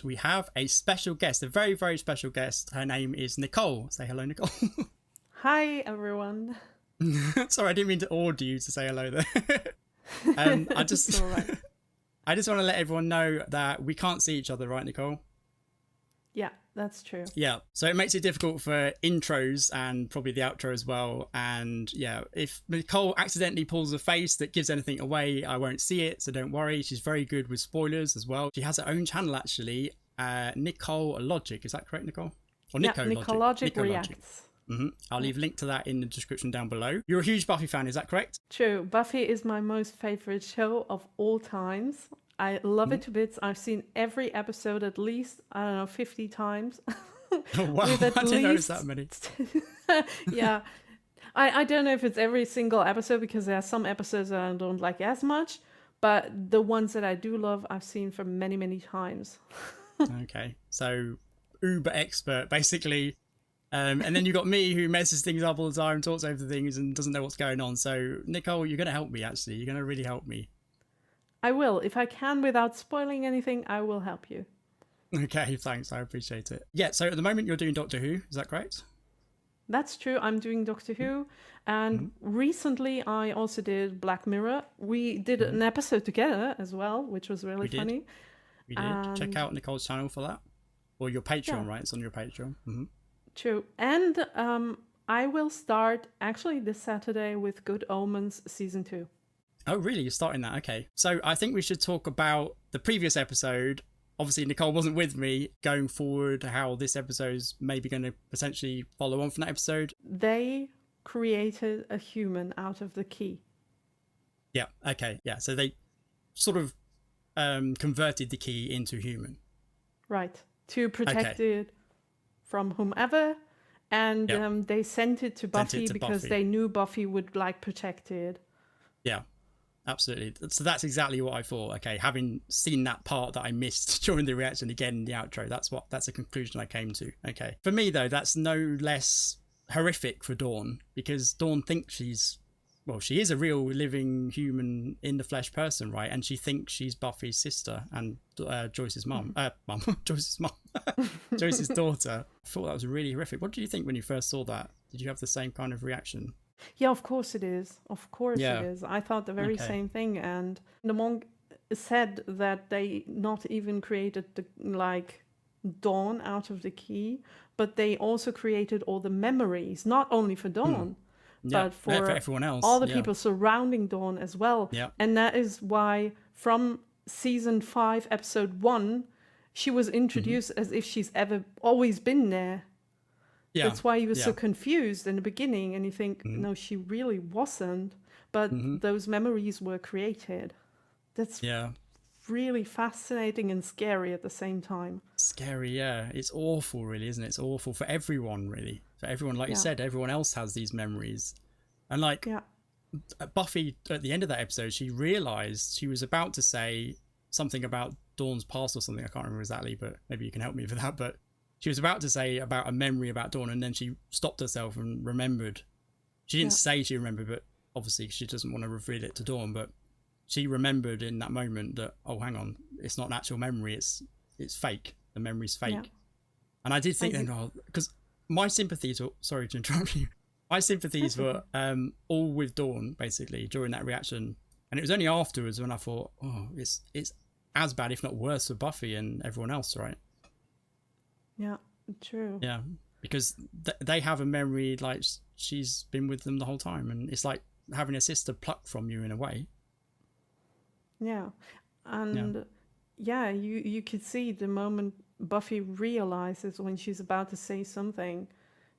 we have a special guest, a very, very special guest. Her name is Nicole. Say hello, Nicole. Hi, everyone. Sorry, I didn't mean to order you to say hello there. I just, all right. I just want to let everyone know that we can't see each other, right, Nicole? Yeah, that's true. Yeah, so it makes it difficult for intros and probably the outro as well. And yeah, if Nicole accidentally pulls a face that gives anything away, I won't see it, so don't worry. She's very good with spoilers as well. She has her own channel, actually, Nicole Logic. Is that correct, Nicole? Or Yeah, Nico Logic Nico Reacts. I'll leave a link to that in the description down below. You're a huge Buffy fan, is that correct? True. Buffy is my most favorite show of all times. I love it to bits. I've seen every episode at least, 50 times. Oh, wow, I didn't notice that many. Yeah. I don't know if it's every single episode because there are some episodes that I don't like as much, but the ones that I do love, I've seen for many, many times. Okay, so uber expert, basically. And then you got me who messes things up all the time, talks over things and doesn't know what's going on. So Nicole, you're going to help me, actually. You're going to really help me. I will. If I can without spoiling anything, I will help you. Okay, thanks. I appreciate it. Yeah, so at the moment you're doing Doctor Who, is that correct? That's true. I'm doing Doctor Who. And recently I also did Black Mirror. We did an episode together as well, which was really funny. We did. Check out Nicole's channel for that. Or your Patreon, right? It's on your Patreon. True. And I will start actually this Saturday with Good Omens Season 2. Oh, really? You're starting that? Okay. So I think we should talk about the previous episode. Obviously, Nicole wasn't with me going forward, how this episode's maybe going to potentially follow on from that episode. They created a human out of the key. Yeah. Okay. Yeah. So they sort of converted the key into human. Right. To protect it from whomever. And they sent it to Buffy because they knew Buffy would protect it. Yeah. Absolutely. So that's exactly what I thought. Okay, having seen that part that I missed during the reaction again in the outro, that's a conclusion I came to. Okay. For me though, that's no less horrific for Dawn, because Dawn thinks she is a real living human in the flesh person, right? And she thinks she's Buffy's sister and Joyce's mum. Joyce's mum. Joyce's daughter. I thought that was really horrific. What did you think when you first saw that? Did you have the same kind of reaction? Yeah, of course it is. Of course it is. I thought the very same thing. And the monk said that they not even created Dawn out of the key, but they also created all the memories, not only for Dawn, but for everyone else. All the people surrounding Dawn as well. Yeah. And that is why from season 5, episode 1, she was introduced as if she's always been there. Yeah. That's why he was so confused in the beginning, and you think, no, she really wasn't. But those memories were created. That's really fascinating and scary at the same time. Scary, yeah. It's awful, really, isn't it? It's awful for everyone, really. For everyone, like you said, everyone else has these memories. And Buffy, at the end of that episode, she realised she was about to say something about Dawn's past or something. I can't remember exactly, but maybe you can help me with that. But she was about to say about a memory about Dawn, and then she stopped herself and remembered. She didn't say she remembered, but obviously she doesn't want to reveal it to Dawn, but she remembered in that moment that, oh, hang on, it's not an actual memory, it's fake. The memory's fake. Yeah. And I did think then, because my sympathies were, sorry to interrupt you, my sympathies were all with Dawn, basically, during that reaction. And it was only afterwards when I thought, oh, it's as bad, if not worse, for Buffy and everyone else, right? Yeah, true. Yeah, because they have a memory like she's been with them the whole time, and it's like having a sister plucked from you in a way. Yeah, and you could see the moment Buffy realizes when she's about to say something,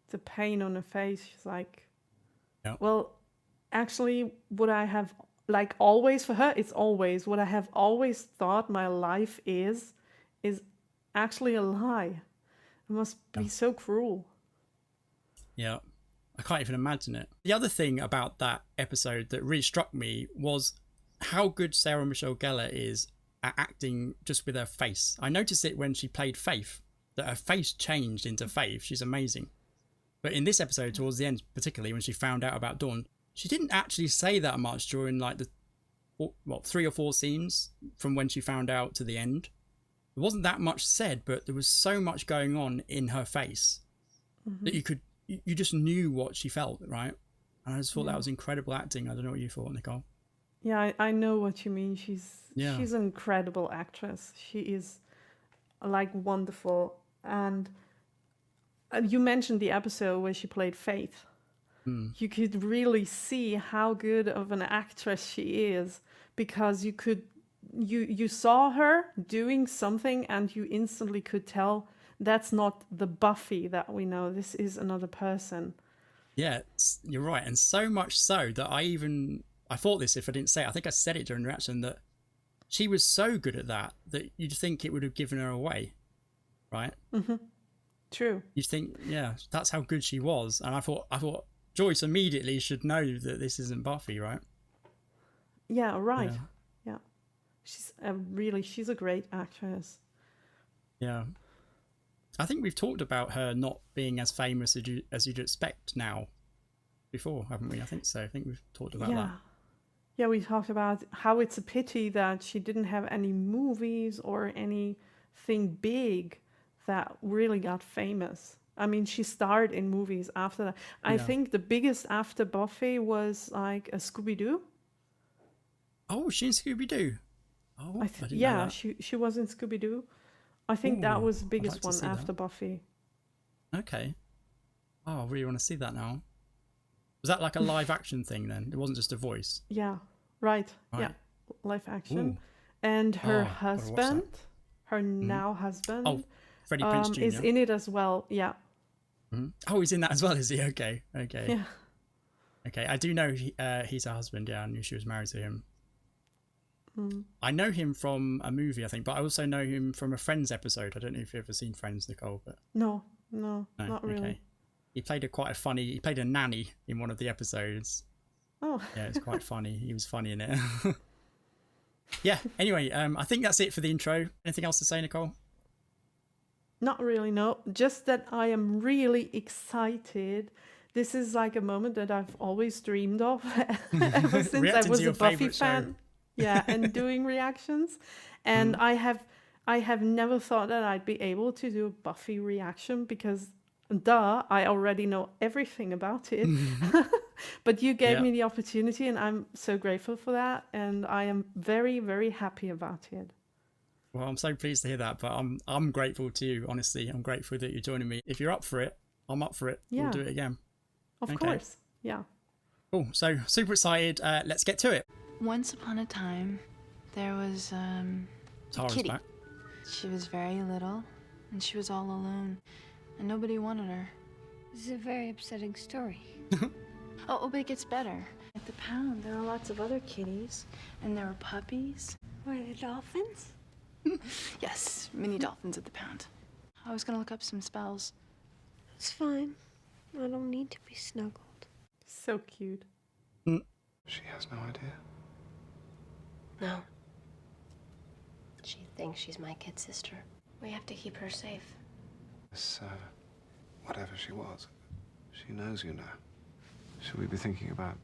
the pain on her face. She's like, well, actually, what I have always for her, it's always what I have always thought my life is actually a lie. It must be so cruel. Yeah, I can't even imagine it. The other thing about that episode that really struck me was how good Sarah Michelle Gellar is at acting just with her face. I noticed it when she played Faith, that her face changed into Faith. She's amazing. But in this episode, towards the end, particularly when she found out about Dawn, she didn't actually say that much during the 3 or 4 scenes from when she found out to the end. there wasn't that much said, but there was so much going on in her face that you just knew what she felt, right? And I just thought that was incredible acting. I don't know what you thought, Nicole. Yeah, I know what you mean. She's an incredible actress. She is like wonderful. And you mentioned the episode where she played Faith. You could really see how good of an actress she is, because you saw her doing something and you instantly could tell that's not the Buffy that we know. This is another person. Yeah, you're right. And so much so that I thought this if I didn't say it. I think I said it during the reaction that she was so good at that you'd think it would have given her away, right? True. You'd think, yeah, that's how good she was. And I thought Joyce immediately should know that this isn't Buffy, right? Yeah, right. Yeah. She's a great actress. Yeah. I think we've talked about her not being as famous as you'd expect now before, haven't we? I think so. I think we've talked about that. Yeah, we talked about how it's a pity that she didn't have any movies or anything big that really got famous. I mean, she starred in movies after that. I think the biggest after Buffy was like a Scooby-Doo. Oh, she in Scooby-Doo? Oh, I didn't know that. she was in Scooby-Doo. I think that was the biggest one after Buffy. Okay. Oh, I really want to see that now. Was that like a live action thing then? It wasn't just a voice? Yeah, right. Yeah, live action. Ooh. And her husband, her now husband, Freddie Prinze Jr. is in it as well. Yeah. Oh, he's in that as well, is he? Okay. Yeah. Okay, I do know he's her husband. Yeah, I knew she was married to him. I know him from a movie, I think, but I also know him from a Friends episode. I don't know if you've ever seen Friends, Nicole, but no, not really. Okay. He played he played a nanny in one of the episodes. Oh. Yeah, it's quite funny. He was funny in it. Yeah, anyway, I think that's it for the intro. Anything else to say, Nicole? Not really, no. Just that I am really excited. This is like a moment that I've always dreamed of ever since I was a Buffy fan. Show. Yeah, and doing reactions. And I have never thought that I'd be able to do a Buffy reaction because, I already know everything about it. But you gave me the opportunity and I'm so grateful for that. And I am very, very happy about it. Well, I'm so pleased to hear that, but I'm grateful to you, honestly. I'm grateful that you're joining me. If you're up for it, I'm up for it. Yeah. We'll do it again. Of course. Yeah. Cool. So, super excited. Let's get to it. Once upon a time, there was Tara's Kitty. Back. She was very little, and she was all alone, and nobody wanted her. This is a very upsetting story. Oh, but it gets better. At the pound, there were lots of other kitties, and there were puppies. Were there dolphins? Yes, mini dolphins at the pound. I was gonna look up some spells. It's fine. I don't need to be snuggled. So cute. She has no idea. No. She thinks she's my kid sister. We have to keep her safe. This, whatever she was, she knows you now. Should we be thinking about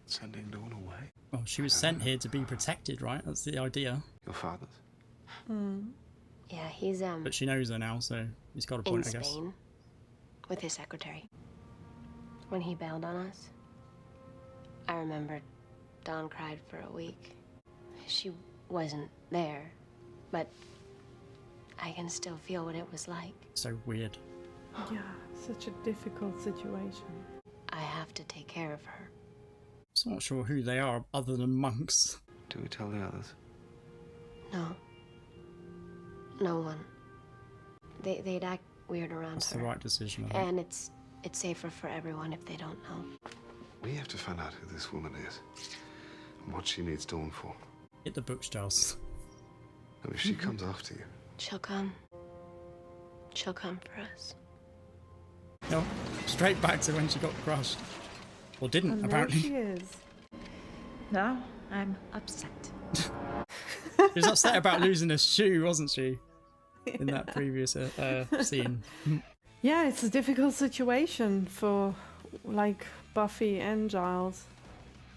sending Dawn away? Well, she was sent here to be protected, right? That's the idea. Your father's? Yeah, he's, But she knows her now, so he's got a point, I guess. In Spain, with his secretary. When he bailed on us, I remember Dawn cried for a week. She wasn't there, but I can still feel what it was like. So weird. Yeah, such a difficult situation. I have to take care of her. I'm not sure who they are other than monks. Do we tell the others? No. No one. They'd act weird around That's her. the right decision, I think. And it's safer for everyone if they don't know. We have to find out who this woman is and what she needs Dawn for. Hit the bookshelves. And if she comes after you... She'll come. She'll come for us. No, straight back to when she got crushed. Or didn't, And apparently. there she is. Now I'm upset. She was upset about losing a shoe, wasn't she? In that previous scene. Yeah, it's a difficult situation for like Buffy and Giles.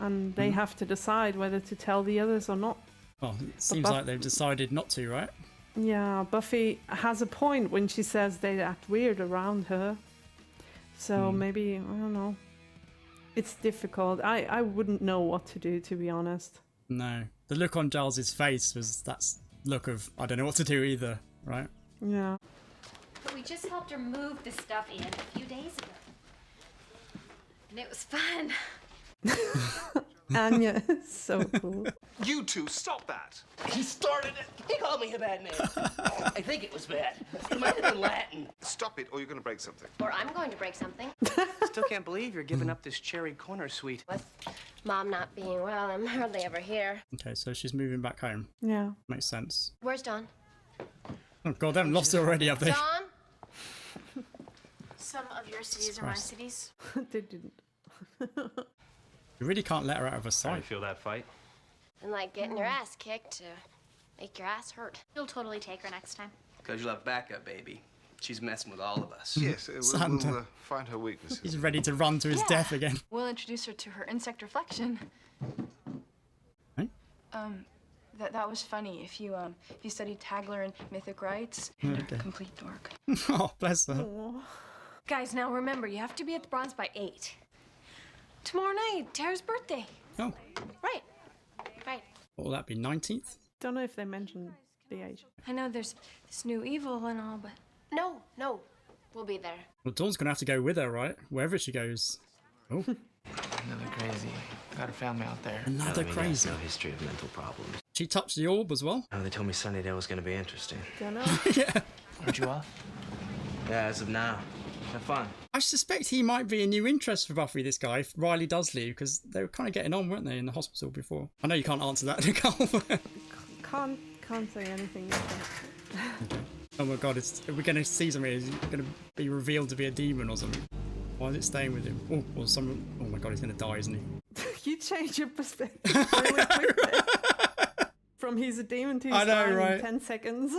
And they have to decide whether to tell the others or not. Well, it seems like they've decided not to, right? Yeah, Buffy has a point when she says they act weird around her. So maybe, I don't know. It's difficult. I wouldn't know what to do, to be honest. No. The look on Giles's face was that look of, I don't know what to do either, right? Yeah. But we just helped her move the stuff in a few days ago. And it was fun. Anya is so cool. You two, stop that! He started it. He called me a bad name. I think it was bad. It might have been Latin. Stop it, or you're going to break something. Or I'm going to break something. Still can't believe you're giving up this cherry corner suite. With Mom not being well, I'm hardly ever here. Okay, so she's moving back home. Yeah. Makes sense. Where's Dawn? Oh god, they haven't lost her already, have they? Dawn? Some of your cities are my cities. They didn't. You really can't let her out of her Sorry, sight. feel that fight? And like getting your ass kicked to make your ass hurt. You'll totally take her next time. Because you'll have backup, baby. She's messing with all of us. Yes, Santa. we'll find her weaknesses. He's ready to run to his death again. We'll introduce her to her insect reflection. Hey? That was funny. If you studied Tagler and Mythic Rites, Okay. complete dork. Oh, bless her. Guys, now remember, you have to be at the Bronze by 8. Tomorrow night, Tara's birthday. Oh, Right. Right. what will that be, 19th? Don't know if they mentioned the age. I know there's this new evil and all, but No. We'll be there. Well, Dawn's going to have to go with her, right? Wherever she goes. Oh, Another crazy. Got a family out there. another crazy. No history of mental problems. She touched the orb as well. Oh, they told me Sunnydale was going to be interesting. Don't know. Yeah. Aren't you off? Yeah, as of now. Have fun. I suspect he might be a new interest for Buffy, this guy, Riley Dudley, because they were kind of getting on, weren't they, in the hospital before? I know you can't answer that, Nicole. Can't say anything yet. Oh my god, we're going to see something. Is it going to be revealed to be a demon or something? Why is it staying with him? Oh, or someone. Oh my god, he's going to die, isn't he? You change your perspective really quickly. From he's a demon to he's dying in 10 seconds.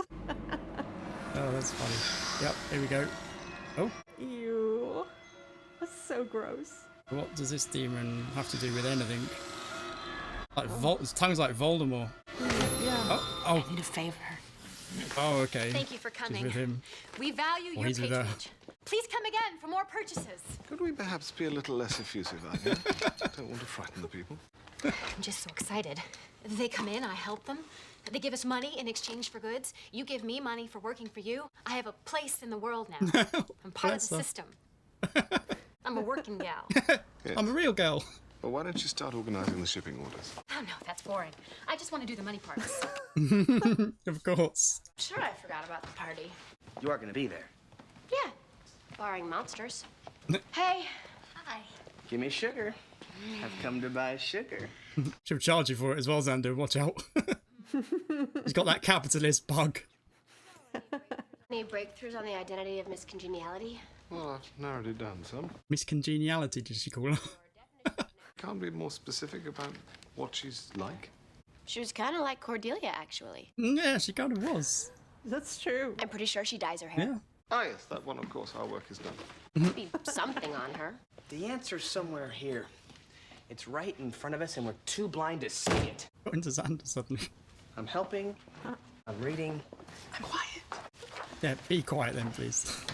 Oh, that's funny. Yep, here we go. Oh, Ew. That's so gross. what does this demon have to do with anything? Like his tongue's like Voldemort. Yeah. Oh, I need a favor. oh, okay. Thank you for She's coming. with him. We value your he's with her. patronage. Please come again for more purchases. Could we perhaps be a little less effusive, Anya? Don't want to frighten the people. I'm just so excited. They come in, I help them. They give us money in exchange for goods. You give me money for working for you. I have a place in the world now. I'm part of the system. I'm a working gal. I'm a real girl. Well, why don't you start organising the shipping orders? Oh no, that's boring. I just want to do the money parts. Of course. Sure, I forgot about the party. You are going to be there. Yeah. Barring monsters. Hey. Hi. Give me sugar. I've come to buy sugar. She'll charge you for it as well, Xander. Watch out. He's got that capitalist bug. Any breakthroughs on the identity of Miss Congeniality? Well, I've narrowed it down some. Miss Congeniality, did she call her? Can't be more specific about what she's like. She was kind of like Cordelia, actually. Yeah, she kind of was. That's true. I'm pretty sure she dyes her hair. Yeah. Ah, yes, that one, of course, our work is done. Be something on her. The answer's somewhere here. It's right in front of us, and we're too blind to see it. Got into Xander suddenly. I'm helping. I'm reading. I'm quiet. Yeah, be quiet then, please.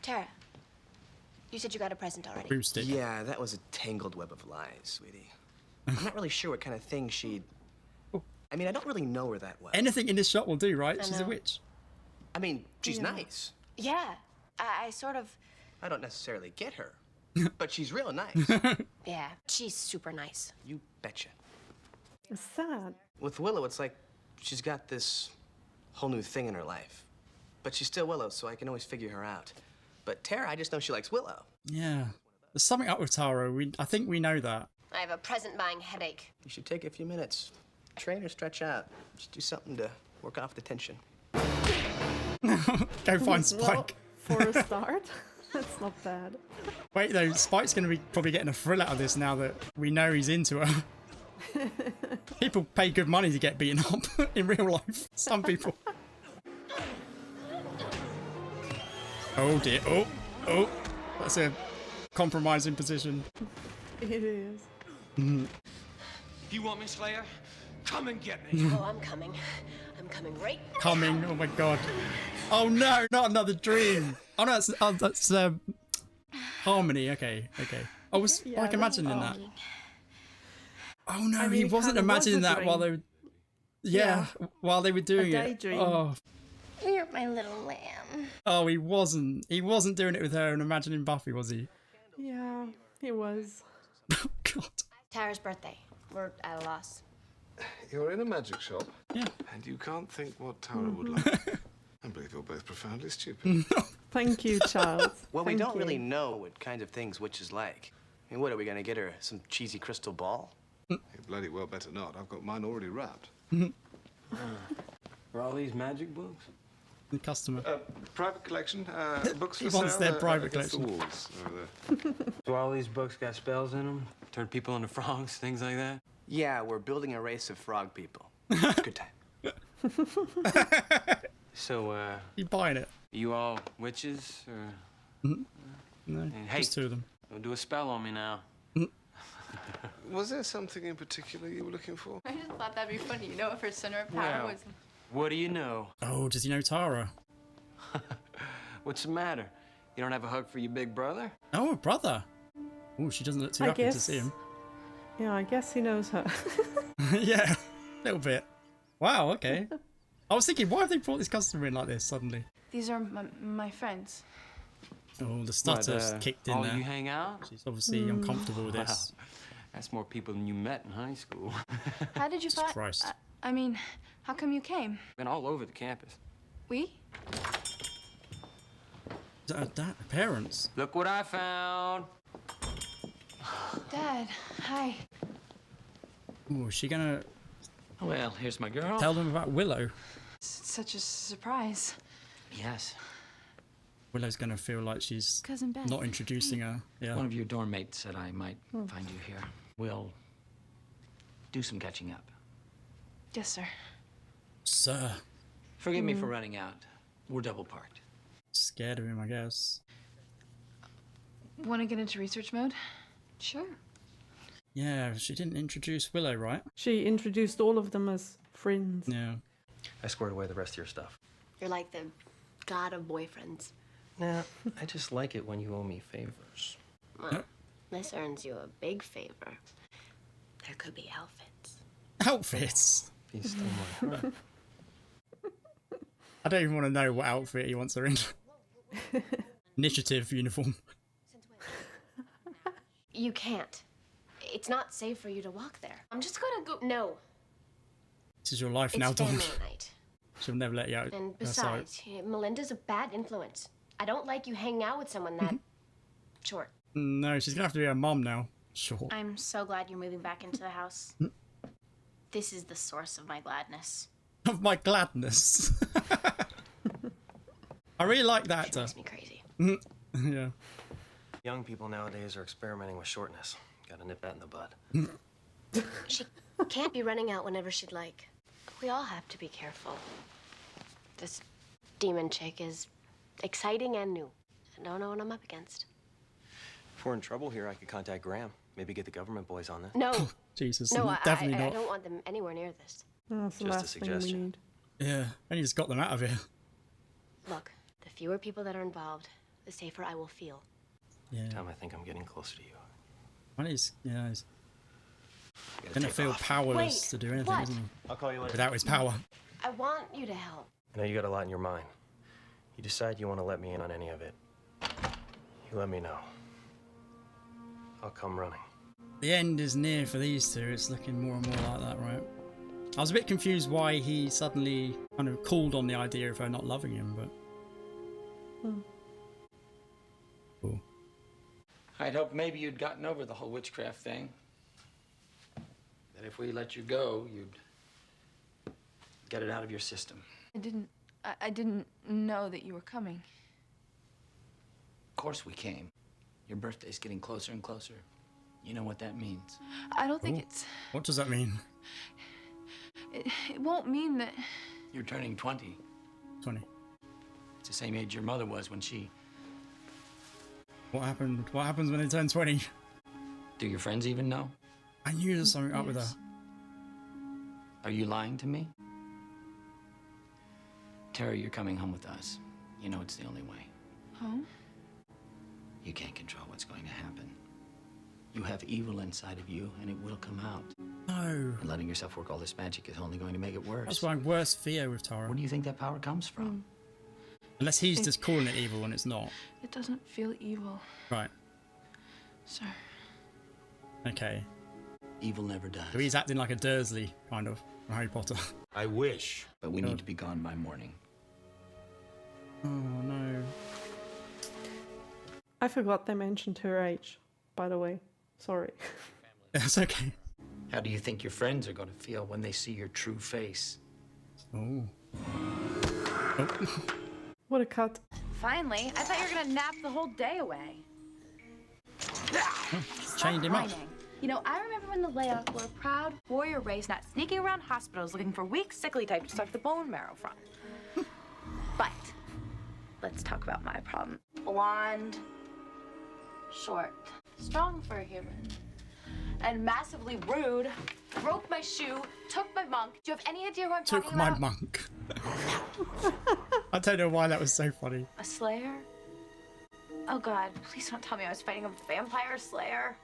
Tara, you said you got a present already. Boost it. Yeah, that was a tangled web of lies, sweetie. I'm not really sure what kind of thing she'd... I mean, I don't really know her that well. Anything in this shop will do, right? I She's a know. witch. I mean, she's nice. Yeah, I sort of... I don't necessarily get her, but she's real nice. Yeah, she's super nice. You betcha. It's sad. With Willow, it's like she's got this whole new thing in her life. But she's still Willow, so I can always figure her out. But Tara, I just know she likes Willow. Yeah. There's something up with Tara. I think we know that. I have a present-buying headache. You should take a few minutes. Train or stretch out. Just do something to work off the tension. Go find Well, Spike. for a start, that's not bad. Wait, though, Spike's going to be probably getting a thrill out of this now that we know he's into her. People pay good money to get beaten up in real life. Some people. Oh dear. Oh. That's a compromising position. It is. You want me, Slayer? Come and get me. Oh, I'm coming. I'm coming right. Coming. Oh my god. Oh no, not another dream. Oh no, that's Harmony. Okay. I was like imagining that. Oh no, he wasn't imagining that while they were. Yeah, while they were doing it. Oh. You're my little lamb. Oh, he wasn't. He wasn't doing it with her and imagining Buffy, was he? Yeah, he was. Oh god. Tara's birthday. We're at a loss. You're in a magic shop. Yeah. And you can't think what Tara would like. I believe you're both profoundly stupid. Thank you, Charles. Well, we don't really know what kinds of things witches like. I mean, what are we gonna get her? Some cheesy crystal ball? You bloody well better not. I've got mine already wrapped. For all these magic books? The customer. Private collection. Books for He sale. wants their private against collection. The walls over there. So all these books got spells in them? Turn people into frogs, things like that? Yeah, we're building a race of frog people. Good time. So, You buying it? you all witches, or? No, And hey, just two of them. don't do a spell on me now. Was there something in particular you were looking for? I just thought that'd be funny, you know, if her center of power Well. was... What do you know? Oh, does he know Tara? What's the matter? You don't have a hug for your big brother? Oh, brother. Oh, she doesn't look too happy to see him. Yeah, I guess he knows her. Yeah, a little bit. Wow, okay. I was thinking, why have they brought this customer in like this suddenly? These are my friends. Oh, the stutter's kicked in all there. You hang out? She's obviously uncomfortable with this. Wow. That's more people than you met in high school. How did you Jesus find... Christ. I mean, how come you came? Been all over the campus. We? Parents. Look what I found. Dad, hi. Oh, is she gonna Well, here's my girl. tell them about Willow? Such a surprise. Yes. Willow's gonna feel like she's Cousin Beth. not introducing her. Yeah. One of your dorm mates said I might find you here. We'll do some catching up. Yes, sir. Sir. Forgive me for running out. We're double parked. Scared of him, I guess. Want to get into research mode? Sure. Yeah, she didn't introduce Willow, right? She introduced all of them as friends. Yeah. I squared away the rest of your stuff. You're like the god of boyfriends. Nah, I just like it when you owe me favors. Well, this earns you a big favor. There could be outfits. Outfits? You stole my heart. I don't even want to know what outfit he wants her in. Initiative uniform. You can't. It's not safe for you to walk there. I'm just gonna go. No. This is your life It's now, Dawn. family night. She'll never let you out. And her sight. besides, Melinda's a bad influence. I don't like you hanging out with someone that short. No, she's gonna have to be her mum now. Sure. I'm so glad you're moving back into the house. This is the source of my gladness. Of my gladness. I really like that actor. Makes me crazy. Yeah. Young people nowadays are experimenting with shortness. Gotta nip that in the bud. She can't be running out whenever she'd like. We all have to be careful. This demon chick is exciting and new. I don't know what I'm up against. If we're in trouble here, I could contact Graham. Maybe get the government boys on this. No. Jesus. No, definitely I not. don't want them anywhere near this. That's the Just a last thing we suggestion. need. Yeah. And he just got them out of here. Look, the fewer people that are involved, the safer I will feel. Yeah. Time I think I'm getting closer to you. Well, he's Gotta gonna take feel off. powerless Wait, to do anything, what? isn't he? I'll call you later. Without his power. I want you to help. I know you got a lot in your mind. You decide you want to let me in on any of it. You let me know. I'll come running. The end is near for these two. It's looking more and more like that, right? I was a bit confused why he suddenly kind of called on the idea of her not loving him, but... Cool. I'd hoped maybe you'd gotten over the whole witchcraft thing. That if we let you go, you'd get it out of your system. I didn't know that you were coming. Of course we came. Your birthday's getting closer and closer. You know what that means. I don't think Ooh. it's... What does that mean? It won't mean that... You're turning 20. 20. It's the same age your mother was when she... What happened? What happens when they turn 20? Do your friends even know? I knew there was something up with her. Yes. Are you lying to me? Tara, you're coming home with us. You know it's the only way. Home? You can't control what's going to happen. You have evil inside of you, and it will come out. No. And letting yourself work all this magic is only going to make it worse. That's my worst fear with Tara. Where do you think that power comes from? Unless he's just calling it evil and it's not. It doesn't feel evil. Right. Sir. Okay. Evil never does. So he's acting like a Dursley, kind of, from Harry Potter. I wish. But we need to be gone by morning. Oh, no. I forgot they mentioned her age, by the way. Sorry. That's okay. How do you think your friends are going to feel when they see your true face? Oh. What a cut. Finally, I thought you were gonna nap the whole day away. Chained him up. You know, I remember when the Leok were a proud warrior race, not sneaking around hospitals looking for weak, sickly types to suck the bone marrow from. But let's talk about my problem. Blonde, short, strong for a human, and massively rude. Broke my shoe, took my monk. Do you have any idea who I'm talking about? Took my monk. I don't know why that was so funny. A slayer? Oh God, please don't tell me I was fighting a vampire slayer.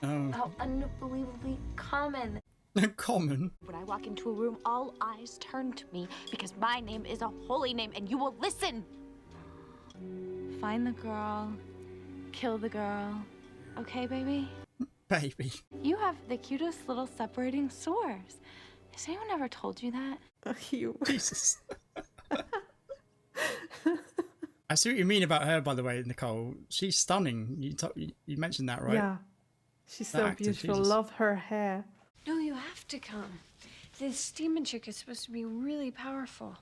Oh. How unbelievably common. Common? When I walk into a room, all eyes turn to me because my name is a holy name and you will listen. Find the girl, kill the girl. Okay, baby? Baby. You have the cutest little separating sores. Has anyone ever told you that? You. Jesus. I see what you mean about her, by the way, Nicole. She's stunning. You mentioned that, right? Yeah. She's so actor, beautiful. Jesus. Love her hair. No, you have to come. This demon trick is supposed to be really powerful.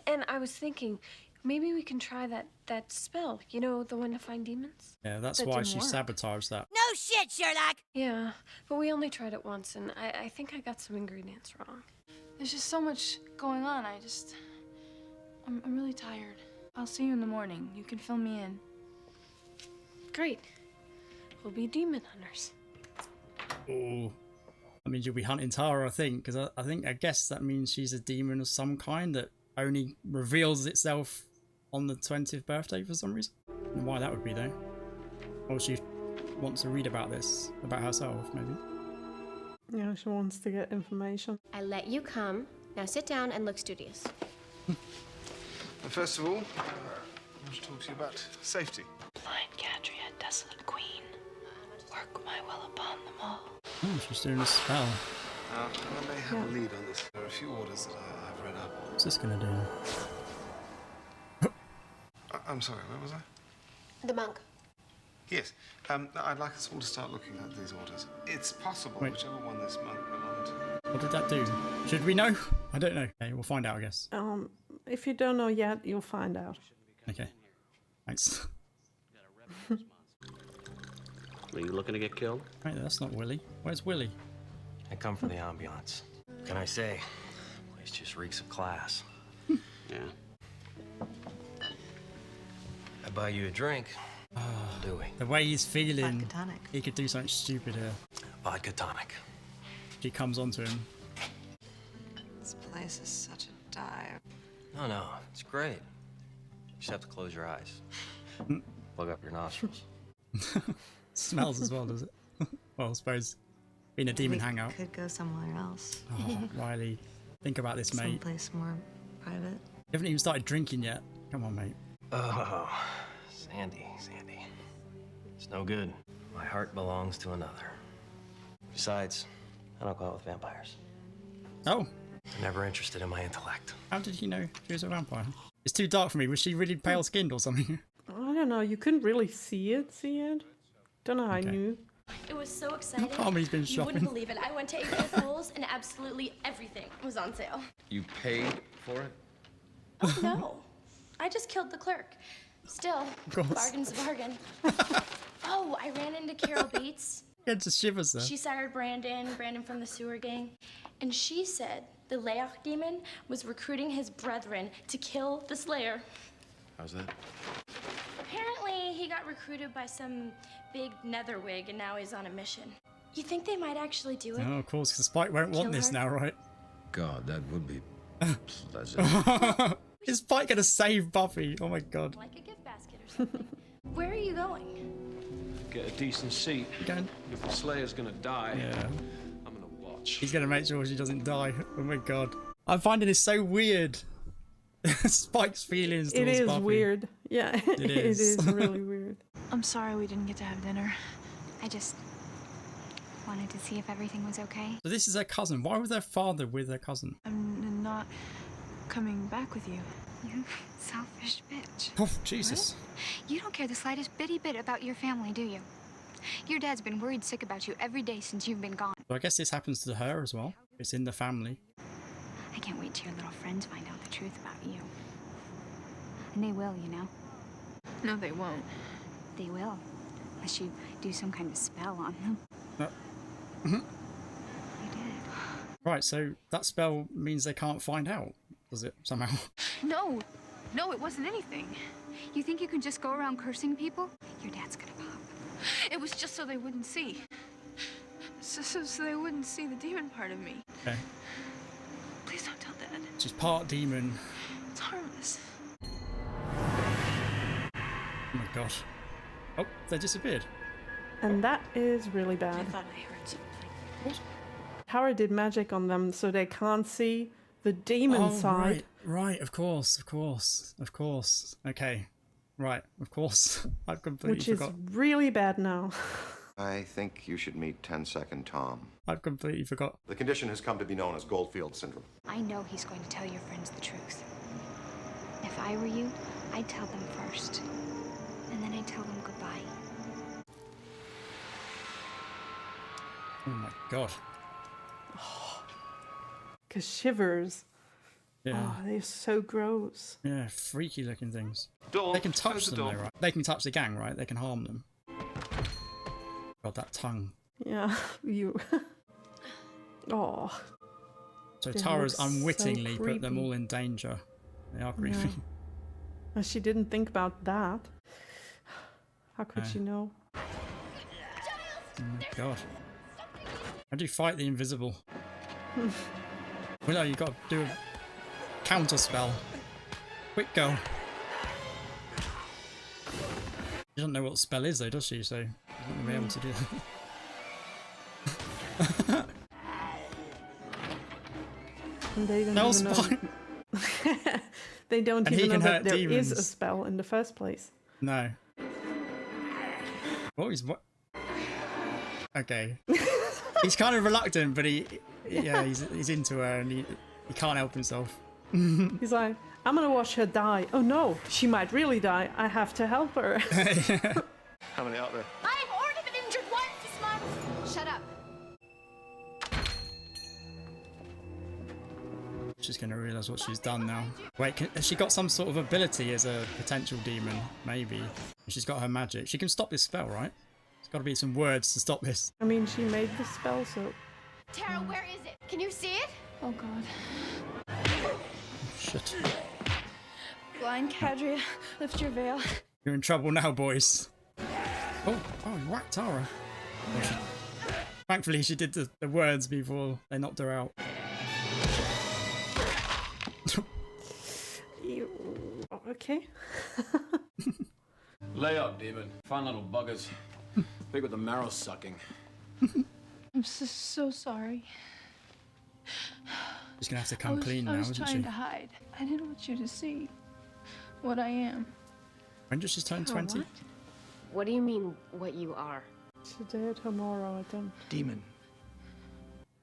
And I was thinking, maybe we can try that spell. You know, the one to find demons? Yeah, that's That why didn't she work. sabotaged that. No shit, Sherlock! Yeah, but we only tried it once, and I think I got some ingredients wrong. There's just so much going on. I'm really tired. I'll see you in the morning. You can fill me in. Great. We'll be demon hunters. Oh, that means you'll be hunting Tara, I think, because I guess that means she's a demon of some kind that only reveals itself on the 20th birthday for some reason. I don't know why that would be though. Or she wants to read about this, about herself, maybe. Yeah, she wants to get information. I let you come. Now sit down and look studious. First of all, I want to talk to you about safety. Blind Cadria, desolate queen, work my will upon them all. Oh, she's doing a spell. Now, I may have a lead on this. There are a few orders that I've read up. What's this gonna do? I'm sorry, where was I? The monk. Yes. I'd like us all to start looking at these orders. It's possible whichever one this monk belonged to. What did that do? Should we know? I don't know. Okay, we'll find out, I guess. If you don't know yet, you'll find out. Okay. Thanks. Are you looking to get killed? Wait, that's not Willie. Where's Willie? I come for the ambulance. What can I say? Place just reeks of class. Yeah. I buy you a drink. Do we? The way he's feeling, Vodka tonic. he could do something stupid here. Vodka tonic. She comes onto him. This place is such a dive. No, it's great. You just have to close your eyes. Plug up your nostrils. Smells as well, does it? Well, I suppose being a demon hangout. Could go somewhere else. Oh, Riley, think about this, mate. Someplace more private. You haven't even started drinking yet. Come on, mate. Oh, Sandy. It's no good. My heart belongs to another. Besides, I don't go out with vampires. Oh. They're never interested in my intellect. How did he know she was a vampire? It's too dark for me. Was she really pale skinned or something? I don't know. You couldn't really see it. Don't know how I knew. It was so exciting. Army's been You shopping. wouldn't believe it. I went to April Fools and absolutely everything was on sale. You paid for it? Oh, no. I just killed the clerk. Still, bargain's a bargain. Oh, I ran into Carol Bates. Yeah, just shivers there. She sired Brandon from the sewer gang. And she said the Leok demon was recruiting his brethren to kill the Slayer. How's that? Apparently, he got recruited by some big netherwig and now he's on a mission. You think they might actually do it? Oh, of course, because Spike won't want Kill this her? now, right? God, that would be pleasant. Is Spike gonna save Buffy? Oh my god. Like a gift basket or something. Where are you going? Get a decent seat. Again? If the Slayer's gonna die, yeah. I'm gonna watch. He's gonna make sure she doesn't die. Oh my god. I'm finding this so weird. Spike's feelings towards It is Buffy. weird. Yeah, it is really weird. I'm sorry we didn't get to have dinner. I just wanted to see if everything was okay. So this is her cousin. Why was her father with her cousin? I'm not coming back with you. You selfish bitch. Oh, Jesus. What? You don't care the slightest bitty bit about your family, do you? Your dad's been worried sick about you every day since you've been gone. So I guess this happens to her as well. It's in the family. I can't wait till your little friends find out the truth about you. And they will, you know. No, they won't. They will. Unless you do some kind of spell on them. Mhm. You did. Right, so that spell means they can't find out, does it, somehow? No, it wasn't anything. You think you can just go around cursing people? Your dad's gonna pop. It was just so they wouldn't see. So they wouldn't see the demon part of me. Okay. Please don't tell Dad. She's part demon. It's harmless. Oh my god. Oh, they disappeared. And that is really I bad. thought I heard something. Tower did magic on them so they can't see the demon side. Right, of course. Okay, right, of course. I've completely Which forgot. is really bad now. I think you should meet 10-second Tom. I've completely forgot. The condition has come to be known as Goldfield syndrome. I know he's going to tell your friends the truth. If I were you, I'd tell them first. And then I'd tell them goodbye. Oh my god. Because shivers. Yeah. Oh, they're so gross. Yeah, freaky looking things. Door, they can touch close the them door. though, right? They can touch the gang, right? They can harm them. God, that tongue. Yeah, you. Oh. So They Tara's look so unwittingly put them creepy. all in danger. They are creepy. Yeah. And she didn't think about that. How could No. she know? Oh my god. How do you fight the invisible? Willow, you got to do a counter spell. Quick, go. She doesn't know what the spell is though, does she? So she's not going to be able to do that. And they don't No even know. spine. They don't And he even know can that hurt there is a demons. spell in the first place. No. Oh, he's what? Okay. He's kind of reluctant, but he's into her and he can't help himself. He's like, I'm gonna watch her die. Oh no, she might really die. I have to help her. How many out there? I've already been injured once this month. Shut up. She's going to realise what she's done now. Wait, has she got some sort of ability as a potential demon? Maybe. She's got her magic. She can stop this spell, right? There's got to be some words to stop this. I mean, she made the spell, so. Tara, where is it? Can you see it? Oh God. Shit. Blind Cadria, lift your veil. You're in trouble now, boys. Oh, you whacked Tara. Oh, thankfully, she did the words before they knocked her out. Okay. Lay up, demon. Fine little buggers. Big with the marrow sucking. I'm so sorry. She's gonna have to come clean now, I was isn't trying she? to hide. I didn't want you to see what I am. When does she turn Tara, 20? What do you mean, what you are? Today or tomorrow, I don't Demon.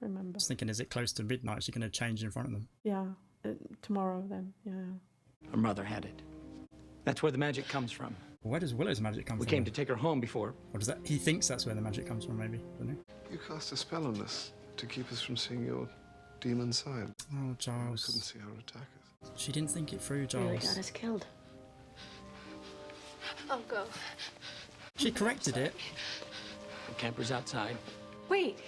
remember. I was thinking, is it close to midnight? She's gonna change in front of them. Yeah, tomorrow then. Yeah. Her mother had it. That's where the magic comes from. Where does Willow's magic come We from? came to take her home before. Or does that? He thinks that's where the magic comes from, maybe, doesn't he? You cast a spell on us to keep us from seeing your demon side. Oh, We Giles. couldn't see our attackers. She didn't think it through, Really Giles. got us killed. I'll go. She corrected it. The camper's outside. Wait.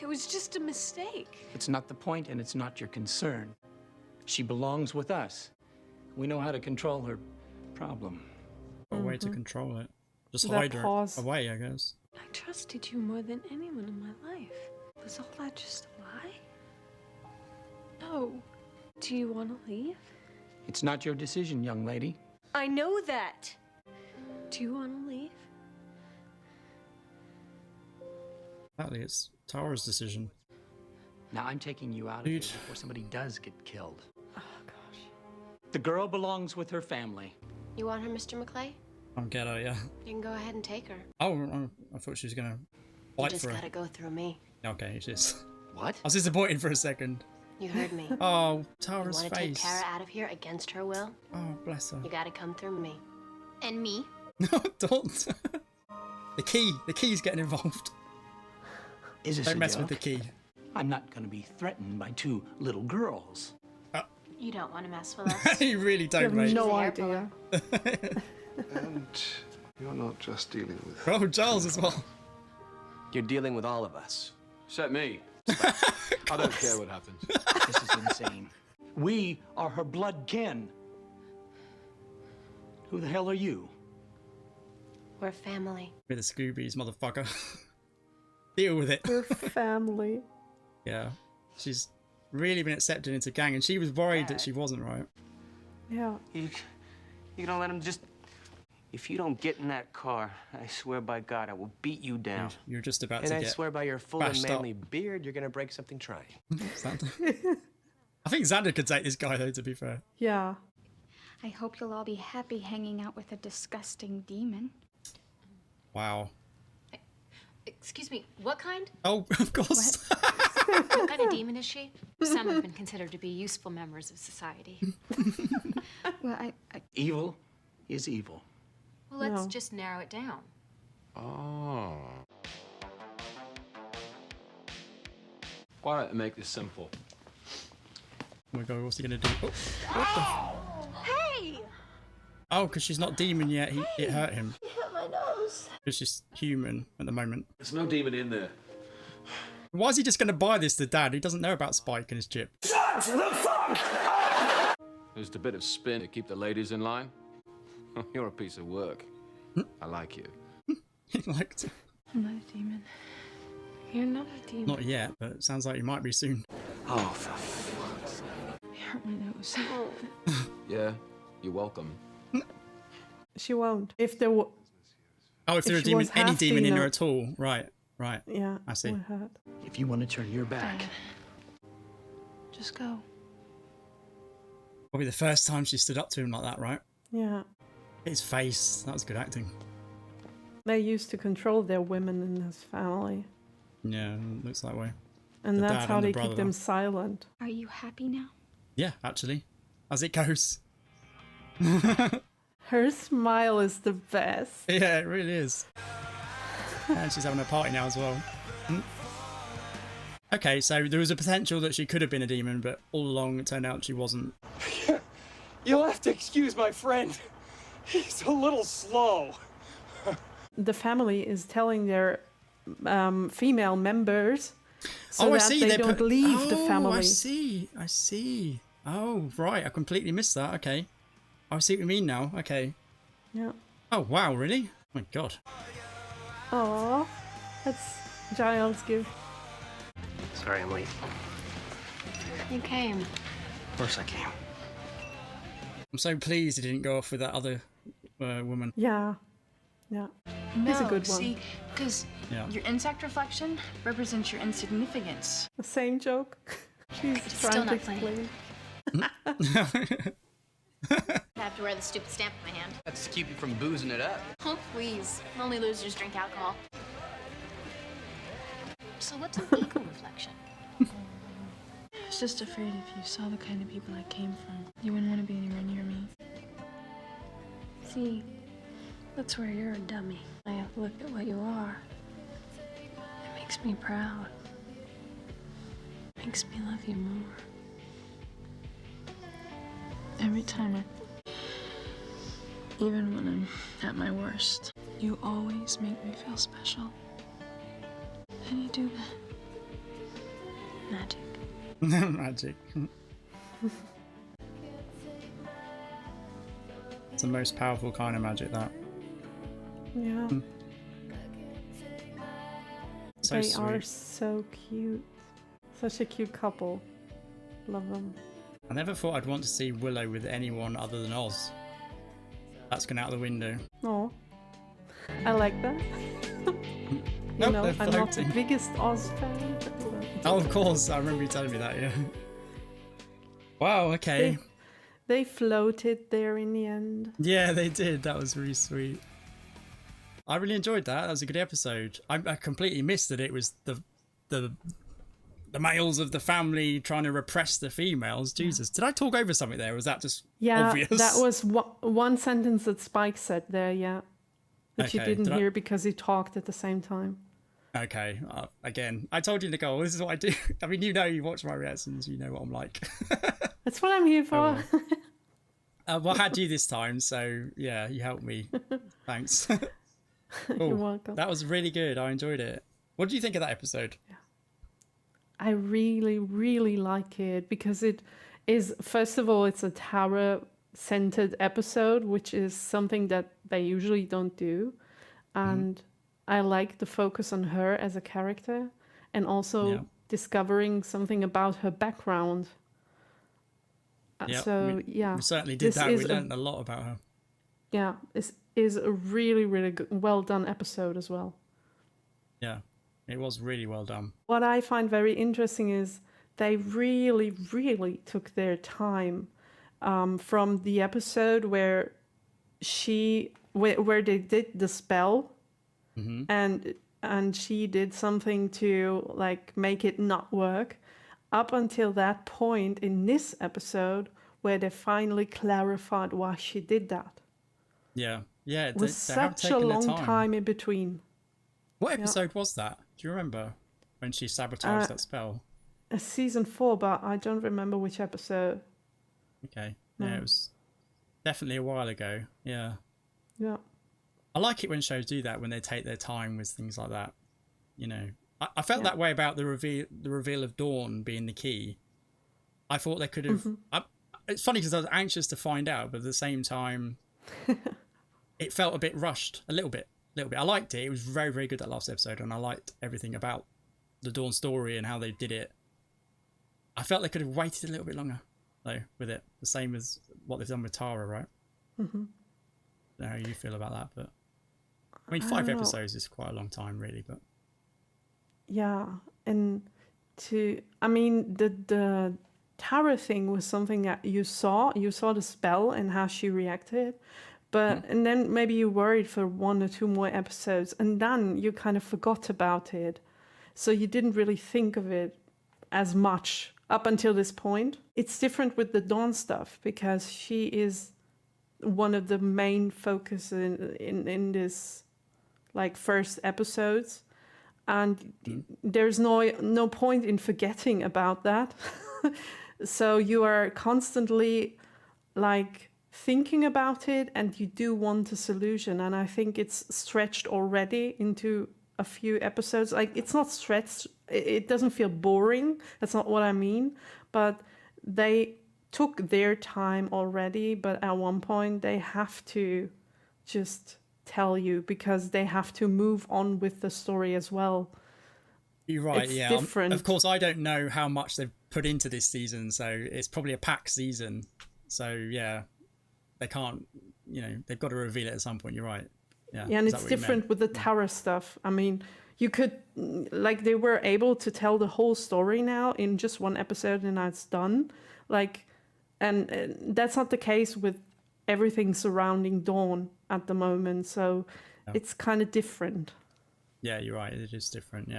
It was just a mistake. It's not the point and it's not your concern. She belongs with us. We know how to control her problem. Got a way to control it. Just That hide her pause. away, I guess. I trusted you more than anyone in my life. Was all that just a lie? No. Do you want to leave? It's not your decision, young lady. I know that. Do you want to leave? Apparently it's Tara's decision. Now I'm taking you out of here before somebody does get killed. Oh, gosh. The girl belongs with her family. You want her, Mr. McClay? I'll get her, yeah. You can go ahead and take her. Oh, I thought she was gonna You fight just for her. gotta go through me. Okay, it's just... What? I was disappointed for a second. You heard me. Oh, Tara's You want to face. take Tara out of here against her will? Oh, bless her. You gotta come through me. And me? No, don't. The key's getting involved. Is this Don't a mess joke? with the key. I'm not going to be threatened by two little girls. You don't want to mess with us. You really don't, You have mate. no idea. And you're not just dealing with... Oh, Giles as well. You're dealing with all of us. Except me. I don't care what happens. This is insane. We are her blood kin. Who the hell are you? We're family. With the Scoobies, motherfucker. Deal with it. We're family. Yeah. She's really been accepted into gang, and she was worried that she wasn't, right? Yeah. You don't let him just... If you don't get in that car, I swear by God, I will beat you down. You're just about and to I get swear by your full and bashed manly beard, you're gonna break something trying. Xander. I think Xander could take this guy, though, to be fair. Yeah. I hope you'll all be happy hanging out with a disgusting demon. Wow. Excuse me, what kind? Oh, of course. What kind of demon is she? Some have been considered to be useful members of society. Well, I... Evil is evil. Well, let's No. just narrow it down. Oh. Why don't I make this simple? Oh my god, what's he gonna do? Oh, what Hey! oh, because she's not demon yet. It hurt him. You hit my nose. It's just human at the moment. There's no demon in there. Why is he just gonna buy this to Dad? He doesn't know about Spike and his chip. Shut the fuck up! Just a bit of spin to keep the ladies in line. You're a piece of work. I like you. He liked it. I'm not a demon. You're not a demon. Not yet, but it sounds like he might be soon. Oh, for fuck's sake. It hurt my nose. Yeah, you're welcome. She won't. If there were... Oh, if there a she demon, was any half demon in demon- her at all. Right, right. Yeah. I see. would hurt. If you want to turn your back, Just go. Probably the first time she stood up to him like that, right? Yeah. His face. That was good acting. They used to control their women in his family. Yeah, looks that way. And The that's dad how and the they keep brother. them silent. Are you happy now? Yeah, actually. As it goes. Her smile is the best. Yeah, it really is. And she's having a party now as well. Okay, so there was a potential that she could have been a demon, but all along it turned out she wasn't. You'll have to excuse my friend. He's a little slow. The family is telling their female members so I that see. they don't leave the family. I see. Oh, right. I completely missed that. Okay. I see what you mean now. Okay. Yeah. Oh, wow. Really? Oh, my God. Aww. That's Giles' gift. Sorry I'm late. You came. Of course I came. I'm so pleased he didn't go off with that other woman. Yeah. Yeah. No, He's a good one. see, because Yeah. your insect reflection represents your insignificance. The same joke. She's Still trying to not funny. explain. I have to wear the stupid stamp in my hand. That's to keep you from boozing it up. Oh, please. Only losers drink alcohol. So what's an ego reflection? I was just afraid if you saw the kind of people I came from, you wouldn't want to be anywhere near me. See, that's where you're a dummy. I have looked at what you are. It makes me proud. Makes me love you more. Every time even when I'm at my worst, you always make me feel special. How do you do that? Magic. Magic. It's the most powerful kind of magic, that. Yeah. So They sweet. are so cute. Such a cute couple. Love them. I never thought I'd want to see Willow with anyone other than Oz. That's gone out the window. Oh, I like that. You know, I'm not the biggest Oz fan. Oh, of course. I remember you telling me that, yeah. Wow, okay. They floated there in the end. Yeah, they did. That was really sweet. I really enjoyed that. That was a good episode. I completely missed that it was the males of the family trying to repress the females. Jesus. Did I talk over something there? Or was that just obvious? Yeah, that was one sentence that Spike said there, yeah. That you didn't hear because he talked at the same time. Okay. Again, I told you, Nicole, this is what I do. I mean, you watch my reactions. You know what I'm like. That's what I'm here for. Well, I had you this time, so yeah, you helped me. Thanks. You're welcome. That was really good. I enjoyed it. What did you think of that episode? Yeah. I really, really like it because it is, first of all, it's a Tara-centered episode, which is something that they usually don't do. And I like the focus on her as a character and also discovering something about her background. We certainly did that. We learned a lot about her. Yeah, this is a really, really good, well done episode as well. Yeah, it was really well done. What I find very interesting is they really, really took their time from the episode where where they did the spell. And she did something to like make it not work up until that point in this episode where they finally clarified why she did that. Yeah, it was such a long time in between. What episode was that? Do you remember when she sabotaged that spell? Season 4, but I don't remember which episode. Okay, yeah, it was definitely a while ago. Yeah. I like it when shows do that, when they take their time with things like that. You know, I felt that way about the reveal of Dawn being the key. I thought they could have. It's funny because I was anxious to find out, but at the same time, it felt a bit rushed, a little bit. I liked it. It was very, very good, that last episode, and I liked everything about the Dawn story and how they did it. I felt they could have waited a little bit longer, though, with it. The same as what they've done with Tara, right? I don't know how you feel about that, but I mean, 5 episodes is quite a long time, really. But yeah, and the Tara thing was something that you saw the spell and how she reacted, but and then maybe you worried for 1 or 2 more episodes, and then you kind of forgot about it, so you didn't really think of it as much up until this point. It's different with the Dawn stuff because she is one of the main focus in this like first episodes, and there's no point in forgetting about that. So you are constantly like thinking about it, and you do want a solution, and I think it's stretched already into a few episodes. Like, it's not stretched, it doesn't feel boring, that's not what I mean, but they took their time already, but at one point they have to just tell you because they have to move on with the story as well. You're right, it's yeah. Different. Of course, I don't know how much they've put into this season, so it's probably a packed season. So yeah, they can't, they've got to reveal it at some point. You're right. Yeah, and it's different with the Tara stuff. I mean, you could, like, they were able to tell the whole story now in just 1 episode, and now it's done. Like, and that's not the case with everything surrounding Dawn at the moment, so it's kind of different. Yeah, you're right, it is different.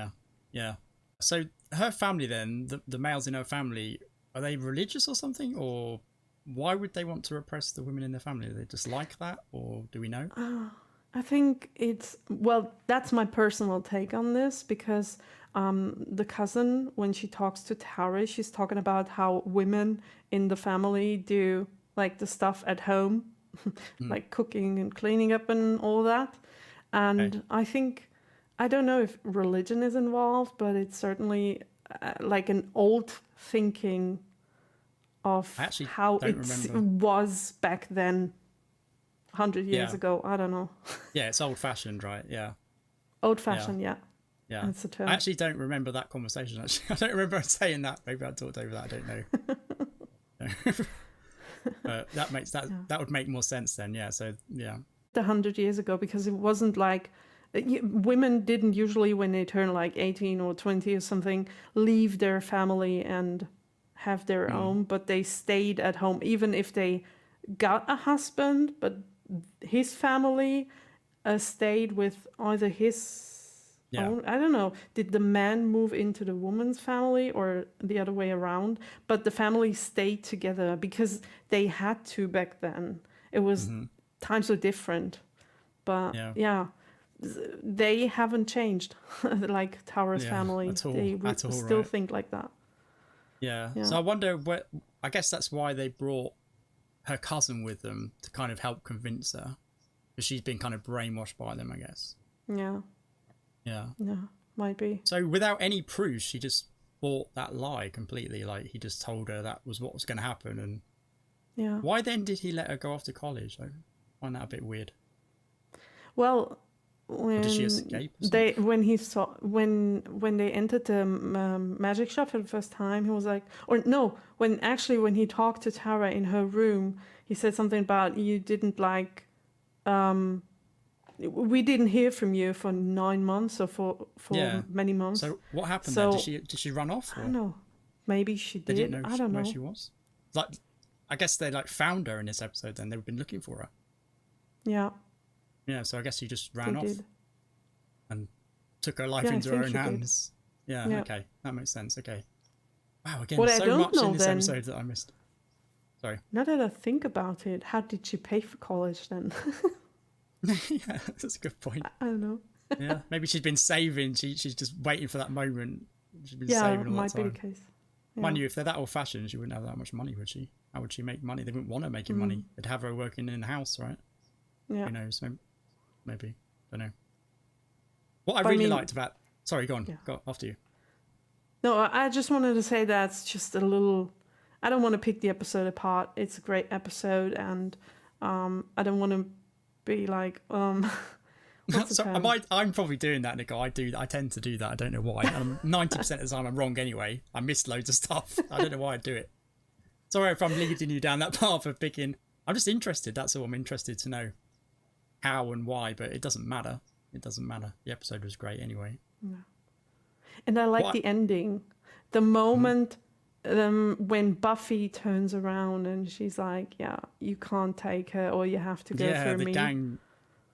Yeah. So her family then, the males in her family, are they religious or something, or why would they want to repress the women in their family? Do they just like that, or do we know? I think that's my personal take on this, because the cousin, when she talks to Tara, she's talking about how women in the family do like the stuff at home, like cooking and cleaning up and all that. And I don't know if religion is involved, but it's certainly like an old thinking of how it was back then, 100 years ago. I don't know. Yeah, it's old-fashioned, right? Yeah. Old-fashioned, yeah. Yeah. That's the term. I actually don't remember that conversation, actually. I don't remember saying that. Maybe I talked over that. I don't know. But that makes that would make more sense then. Yeah. So yeah. 100 years ago, because it wasn't like women didn't usually, when they turn like 18 or 20 or something, leave their family and have their own, but they stayed at home even if they got a husband, but his family stayed with either his own, I don't know, did the man move into the woman's family or the other way around? But the family stayed together because they had to back then. It was times were different, but they haven't changed. Like Tara's family, they would still think like that. Yeah. So I wonder what. I guess that's why they brought her cousin with them, to kind of help convince her, because she's been kind of brainwashed by them, I guess. Yeah. Yeah. Yeah, might be. So without any proof, she just bought that lie completely. Like, he just told her that was what was going to happen. And why then did he let her go off to college? I find that a bit weird. Well, when did she escape? When they entered the magic shop for the first time, he was like, or no, when he talked to Tara in her room, he said something about, you didn't like, we didn't hear from you for 9 months or for many months. So what happened there? Did she run off? Or? I don't know. Maybe she did. They didn't know I don't know where she was. Like, I guess they like found her in this episode. Then they've been looking for her. Yeah. Yeah. So I guess she just ran off and took her life Yeah, into I her think own she did. hands. Yeah, Yeah. Okay. That makes sense. Okay. Wow. Again, What I so don't much know in this then- episode that I missed. Sorry. Now that I think about it, how did she pay for college then? Yeah, that's a good point. I don't know. Yeah, maybe she's been saving. She's just waiting for that moment. She's been Yeah, saving all might that time. be the case. Mind Yeah. you, if they're that old-fashioned, she wouldn't have that much money, would she? How would she make money? They wouldn't want her making money. They'd have her working in the house, right? Yeah. Who knows? Maybe. Don't know. What I But I really mean- liked about... Sorry, go on. Yeah. Go after you. No, I just wanted to say that's just a little... I don't want to pick the episode apart. It's a great episode, and I don't want to be like... what's the So term? I'm probably doing that, Nicole. I tend to do that. I don't know why. 90% of the time I'm wrong anyway. I miss loads of stuff. I don't know why I do it. Sorry if I'm leading you down that path of picking. I'm just interested. That's all. I'm interested to know how and why, but it doesn't matter. It doesn't matter. The episode was great anyway. No. And I like the ending. The moment when Buffy turns around and she's like, yeah, you can't take her, or you have to go through the me. gang.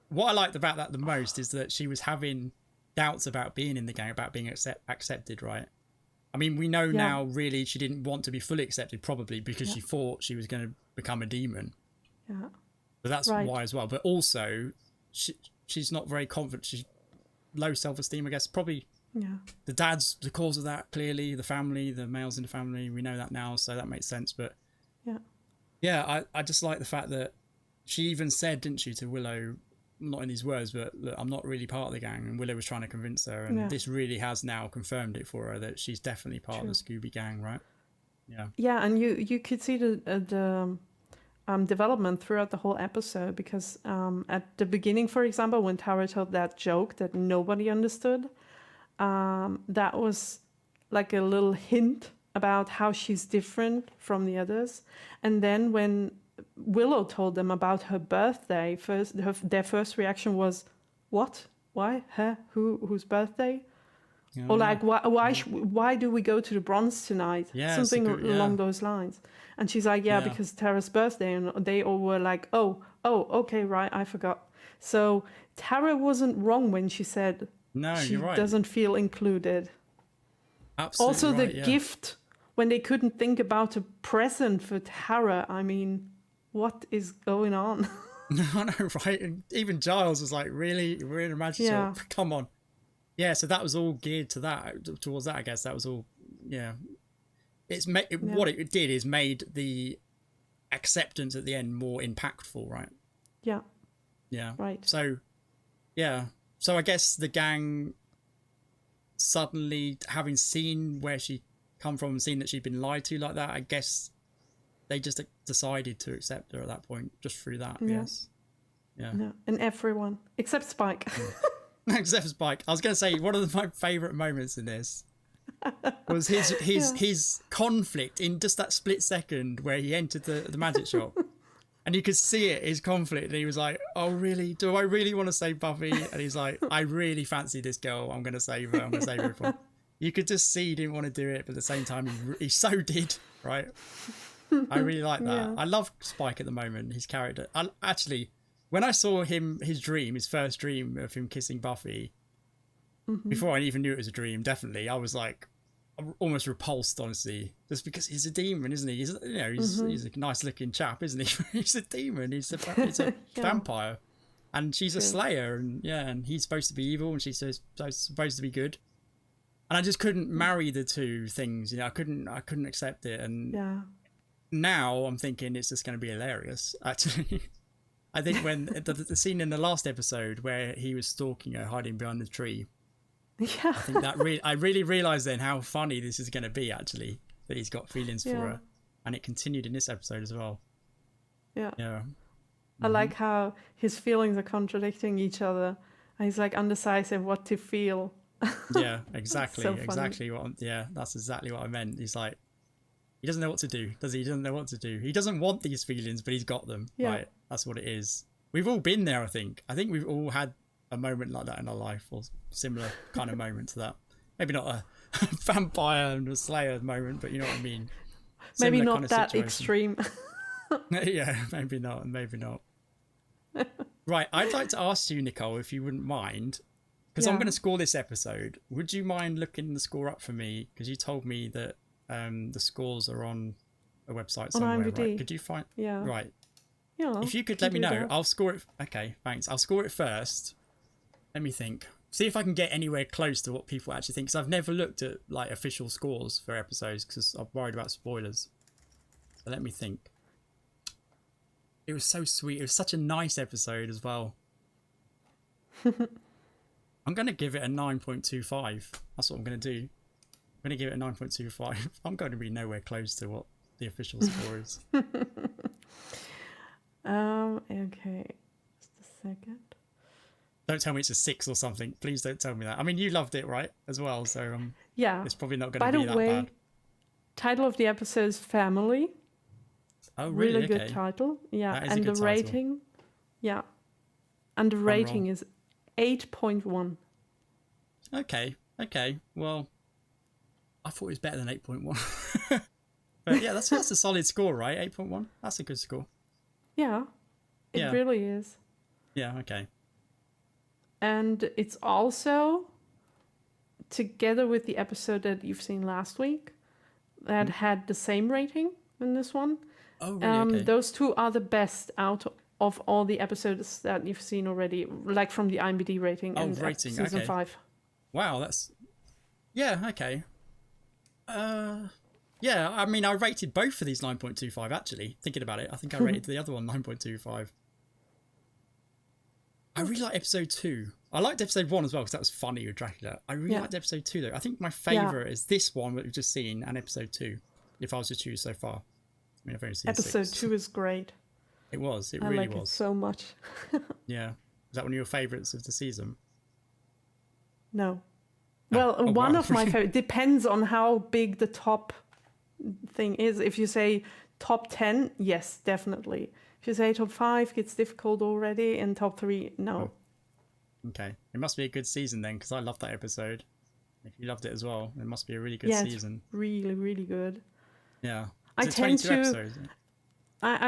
What I liked about that the most is that she was having doubts about being in the gang, about being accepted, right? I mean, we know now really she didn't want to be fully accepted, probably because she thought she was going to become a demon. Yeah. But that's why as well. But also, she's not very confident. She's low self-esteem, I guess. Probably the dad's the cause of that, clearly. The family, the males in the family, we know that now, so that makes sense. But I just like the fact that she even said, didn't she, to Willow, not in these words, but look, I'm not really part of the gang. And Willow was trying to convince her, and this really has now confirmed it for her that she's definitely part of the Scooby gang, right? Yeah. Yeah, and you could see the development throughout the whole episode, because at the beginning, for example, when Tara told that joke that nobody understood, that was like a little hint about how she's different from the others. And then when Willow told them about her birthday, their first reaction was, what? Why? Her? Whose birthday? Or like, why do we go to the Bronze tonight? Yeah, Something along those lines. And she's like, because Tara's birthday. And they all were like, oh, okay, right, I forgot. So Tara wasn't wrong when she said she you're right. doesn't feel included. Absolutely Also, right, the gift, when they couldn't think about a present for Tara, I mean, what is going on? I know, right? And even Giles was like, really? We're in a magic shop? Come on. Yeah, so that was all geared to that, towards that, I guess. That was all, What it did is made the acceptance at the end more impactful, right? Yeah. Yeah. Right. So, So I guess the gang suddenly, having seen where she come from and seen that she'd been lied to like that, I guess they just decided to accept her at that point, just through that, yes. Yeah. No, and everyone, except Spike. Except Spike. I was going to say, one of my favourite moments in this was his conflict in just that split second where he entered the magic shop. And you could see it, his conflict. And he was like, oh, really? Do I really want to save Buffy? And he's like, I really fancy this girl. I'm going to save her. I'm going to save her. You could just see he didn't want to do it. But at the same time, he so did, right? I really like that. Yeah. I love Spike at the moment, his character. Actually, when I saw his first dream of him kissing Buffy, before I even knew it was a dream, definitely, I was like, almost repulsed, honestly, just because he's a demon, isn't he? He's a nice looking chap, isn't he? He's a demon. He's a vampire, and she's a slayer, and he's supposed to be evil, and she's supposed to be good. And I just couldn't marry the two things. I couldn't accept it. And now I'm thinking it's just going to be hilarious. Actually, I think when the scene in the last episode where he was stalking her, hiding behind the tree. Yeah, I think I really realised then how funny this is going to be, actually, that he's got feelings for her, and it continued in this episode as well. Yeah. Mm-hmm. I like how his feelings are contradicting each other, and he's like undecisive what to feel. Yeah, exactly, exactly that's exactly what I meant. He's like, he doesn't know what to do, does he? He doesn't know what to do. He doesn't want these feelings, but he's got them. Yeah. Right, that's what it is. We've all been there, I think. I think we've all had a moment like that in our life, or similar kind of moment to that. Maybe not a vampire and a slayer moment, but you know what I mean. Maybe not that extreme. Yeah, maybe not. Right, I'd like to ask you, Nicole, if you wouldn't mind, because I'm going to score this episode. Would you mind looking the score up for me? Because you told me that the scores are on a website somewhere, on IMDb. Right? Could you find? Yeah. Right. Yeah. If you could let me know, I'll score it. Okay, thanks. I'll score it first. Let me think. See if I can get anywhere close to what people actually think. Because I've never looked at like official scores for episodes because I'm worried about spoilers. So let me think. It was so sweet. It was such a nice episode as well. I'm going to give it a 9.25. That's what I'm going to do. I'm going to give it a 9.25. I'm going to be nowhere close to what the official score is. Okay. Just a second. Don't tell me it's a 6 or something. Please don't tell me that. I mean, you loved it, right? As well, so yeah, it's probably not going to be that bad. Title of the episode is Family. Oh, really? Good title. Yeah, and the rating. Yeah, and the rating is 8.1. Okay. Well, I thought it was better than 8.1. But yeah, that's a solid score, right? 8.1. That's a good score. Yeah, it really is. Yeah. Okay. And it's also together with the episode that you've seen last week that had the same rating in this one. Oh, really? Okay. Those two are the best out of all the episodes that you've seen already, like from the IMDb rating and rating. season 5. Wow, that's... Yeah, okay. Yeah, I mean, I rated both of these 9.25, actually, thinking about it. I think I rated the other one 9.25. I really like episode 2. I liked episode 1 as well because that was funny with Dracula. I really liked episode 2 though. I think my favourite is this one that we've just seen and episode 2, if I was to choose so far. I mean, I've only seen episode 6. 2 is great. It was. It really was. I like it so much. Yeah. Is that one of your favourites of the season? No. Well, one of my favourites. Depends on how big the top thing is. If you say top 10, yes, definitely. If you say top 5, it's difficult already, and top 3, no. Oh. Okay. It must be a good season then, because I loved that episode. If you loved it as well, it must be a really good season. It's really, really good. Yeah. I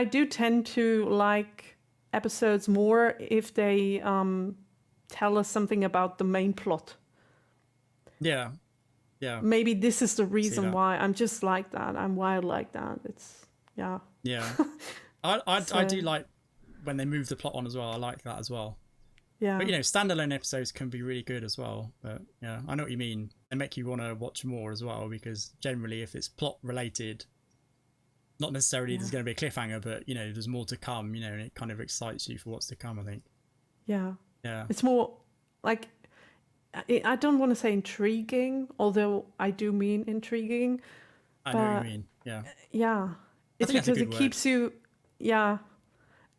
do tend to like episodes more if they tell us something about the main plot. Yeah. Maybe this is the reason why I'm just like that. I'm wild like that. It's Yeah. I do like when they move the plot on as well. I like that as well. Yeah. But standalone episodes can be really good as well. But yeah, I know what you mean. They make you want to watch more as well because generally, if it's plot related, not necessarily there's going to be a cliffhanger, but there's more to come. And it kind of excites you for what's to come. I think. Yeah. Yeah. It's more like I don't want to say intriguing, although I do mean intriguing. I know what you mean. Yeah. Yeah. It's because it keeps you. Yeah.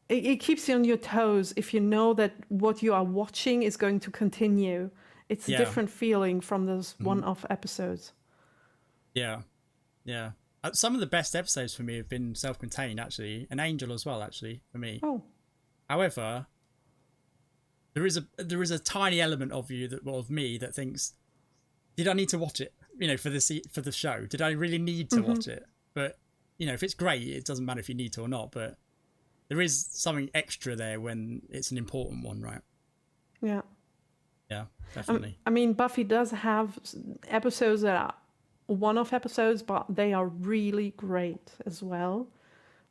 It keeps you on your toes if you know that what you are watching is going to continue. It's a different feeling from those one-off episodes. Yeah, yeah. Some of the best episodes for me have been self-contained, actually, and Angel as well, actually, for me. Oh. However, there is a tiny element of me that thinks, did I need to watch it? You know, for the show, did I really need to watch it? But you know, if it's great, it doesn't matter if you need to or not. But there is something extra there when it's an important one, right? Yeah. Yeah, definitely. I mean, Buffy does have episodes that are one-off episodes, but they are really great as well.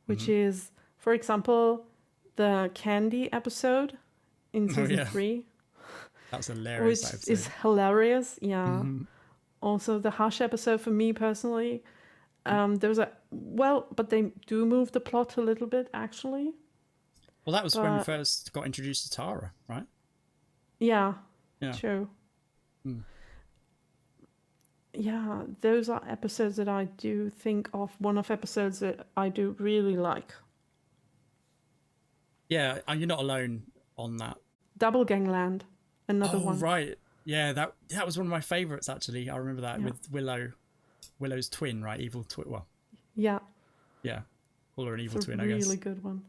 Which is, for example, the Candy episode in season 3. That's hilarious. Which episode. is hilarious, yeah. Also, the Hush episode for me personally. But they do move the plot a little bit, actually. Well, that was when we first got introduced to Tara, right? Yeah, yeah. True. Yeah, those are episodes that I do think of, one-off episodes that I do really like. Yeah, and you're not alone on that. Double Gangland, another one. Oh, right. Yeah, that was one of my favourites, actually. I remember that with Willow's twin, right? Evil twin. Well, yeah. Yeah. Call her an evil It's twin, a I guess. really good one.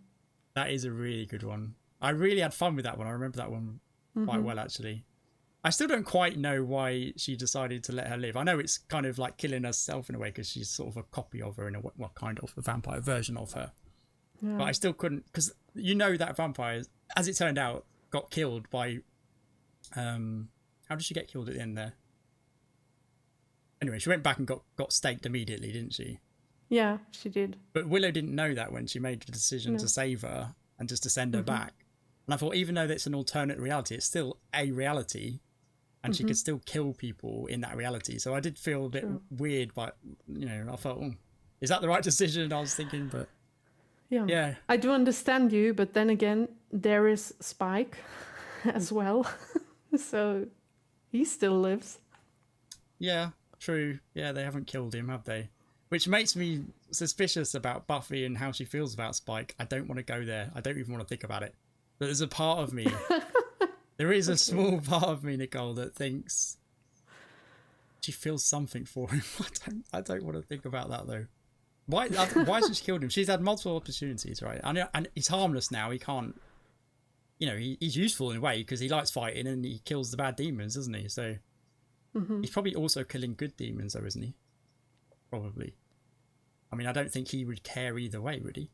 That is a really good one. I really had fun with that one. I remember that one quite well, actually. I still don't quite know why she decided to let her live. I know it's kind of like killing herself in a way because she's sort of a copy of her in a way, well, kind of a vampire version of her. Yeah. But I still couldn't, because you know that vampire, as it turned out, got killed by... how did she get killed at the end there? Anyway, she went back and got staked immediately, didn't she? Yeah, she did. But Willow didn't know that when she made the decision to save her and just to send her back. And I thought, even though it's an alternate reality, it's still a reality, and she could still kill people in that reality. So I did feel a bit weird, but, you know, I thought, is that the right decision? I was thinking, but... Yeah. I do understand you, but then again, there is Spike as well. So he still lives. Yeah, true. Yeah, they haven't killed him, have they? Which makes me suspicious about Buffy and how she feels about Spike. I don't want to go there. I don't even want to think about it. But there's a part of me, there is a small part of me, Nicole, that thinks she feels something for him. I don't want to think about that, though. Why has she killed him? She's had multiple opportunities, right? And he's harmless now. He can't, you know, he's useful in a way because he likes fighting and he kills the bad demons, doesn't he? So he's probably also killing good demons, though, isn't he? Probably. I mean, I don't think he would care either way, would he?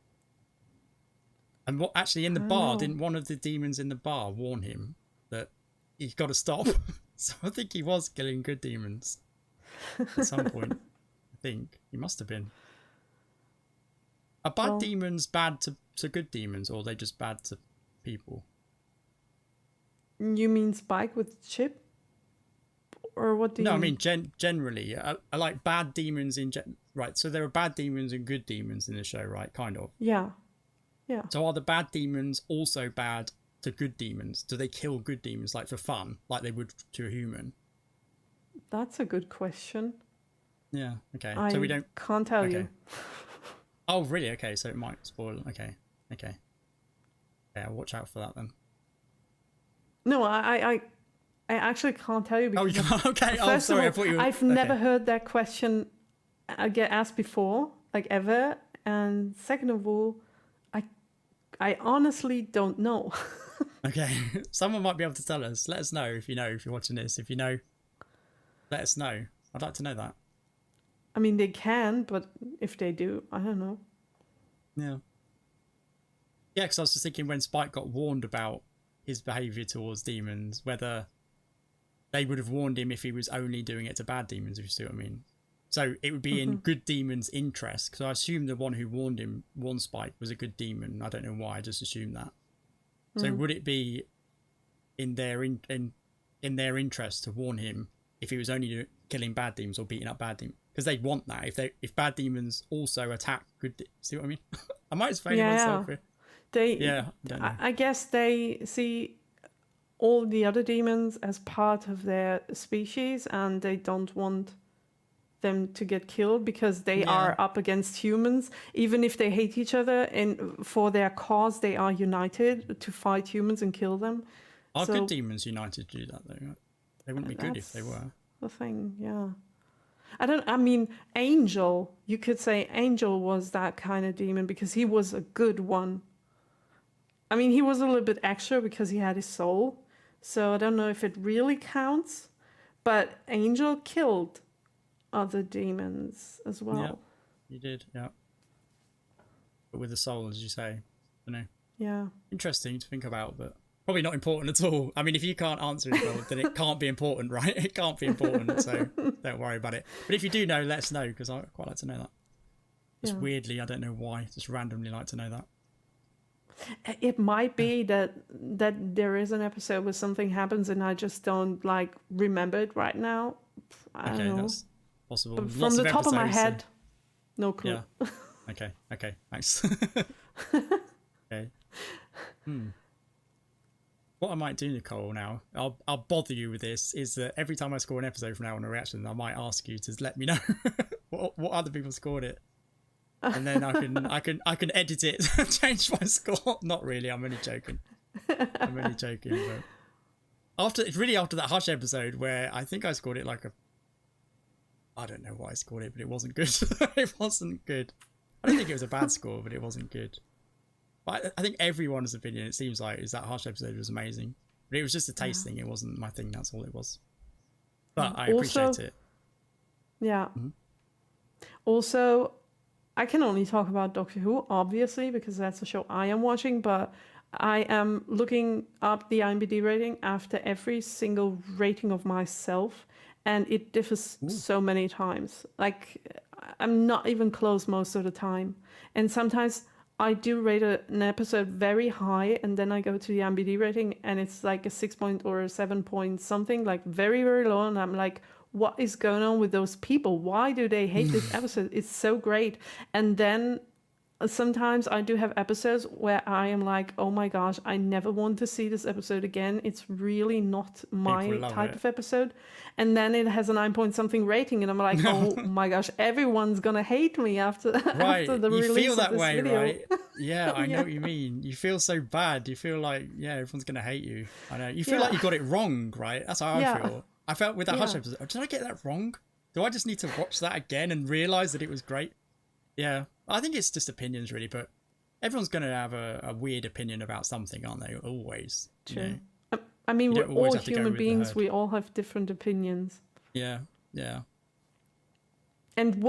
And what actually in the bar, didn't one of the demons in the bar warn him that he's got to stop? So I think he was killing good demons at some point. I think he must have been. Are bad demons bad to good demons, or are they just bad to people? You mean Spike with Chip? Or what do you mean? No, I mean generally. I like bad demons right, so there are bad demons and good demons in the show, right? Kind of. Yeah. Yeah. So are the bad demons also bad to good demons? Do they kill good demons, like for fun, like they would to a human? That's a good question. Yeah, okay. I so we can't tell you. Oh, really? Okay, so it might spoil. Okay. Yeah, watch out for that then. No, I actually can't tell you. Because okay. First sorry. of all, I thought you were... I've never heard that question get asked before, like ever. And second of all, I honestly don't know. Okay, someone might be able to tell us. Let us know if you're watching this. If you know, let us know. I'd like to know that. I mean, they can, but if they do, I don't know. Yeah. Yeah, because I was just thinking when Spike got warned about his behaviour towards demons, whether they would have warned him if he was only doing it to bad demons, if you see what I mean. So it would be in good demons' interest, because I assume the one who warned Spike, was a good demon. I don't know why, I just assumed that. So would it be in their interest to warn him if he was only killing bad demons or beating up bad demons? Because they want that. If bad demons also attack good, see what I mean? I might explain myself here. I guess they see all the other demons as part of their species, and they don't want them to get killed because they are up against humans. Even if they hate each other, and for their cause, they are united to fight humans and kill them. Are good demons united to do that, though? They wouldn't be good if they were. The thing, yeah. I mean, Angel, you could say Angel was that kind of demon because he was a good one. I mean, he was a little bit extra because he had his soul. So I don't know if it really counts. But Angel killed other demons as well. Yeah, he did, yeah. But with the soul, as you say. I know. Yeah. Interesting to think about, but probably not important at all. I mean, if you can't answer it, then it can't be important, right? It can't be important, so don't worry about it. But if you do know, let us know, because I'd quite like to know that. Just weirdly, I don't know why, just randomly like to know that. It might be that there is an episode where something happens and I just don't like remember it right now. I don't know. That's possible. But from the top of my head, no clue. Yeah. Okay, thanks. Okay. What I might do, Nicole, now, I'll bother you with this, is that every time I score an episode from now on a reaction, I might ask you to let me know what other people scored it. And then I can edit it, change my score. Not really, I'm only joking. But after that Hush episode where I think I scored it like I don't know why I scored it, but it wasn't good. It wasn't good. I don't think it was a bad score, but it wasn't good. But I think everyone's opinion, it seems like, is that Hush episode was amazing. But it was just a taste thing. It wasn't my thing. That's all it was. But I appreciate it. Yeah. Also, I can only talk about Doctor Who, obviously, because that's a show I am watching, but I am looking up the IMDb rating after every single rating of myself, and it differs so many times. Like, I'm not even close most of the time. And sometimes I do rate an episode very high, and then I go to the IMDb rating, and it's like a 6 point or a 7 point something, like very, very low, and I'm like, what is going on with those people? Why do they hate this episode? It's so great. And then sometimes I do have episodes where I am like, oh my gosh, I never want to see this episode again. It's really not my type of episode. And then it has a 9 point something rating, and I'm like, oh my gosh, everyone's gonna hate me after after the release of this video. You feel that way, right? Yeah, I know what you mean. You feel so bad. You feel like, yeah, everyone's gonna hate you. I know. You feel like you got it wrong, right? That's how I feel. I felt with that Hush episode, did I get that wrong? Do I just need to watch that again and realise that it was great? Yeah, I think it's just opinions, really, but everyone's going to have a weird opinion about something, aren't they? Always. True. You know? I mean, we're all human beings. We all have different opinions. Yeah. And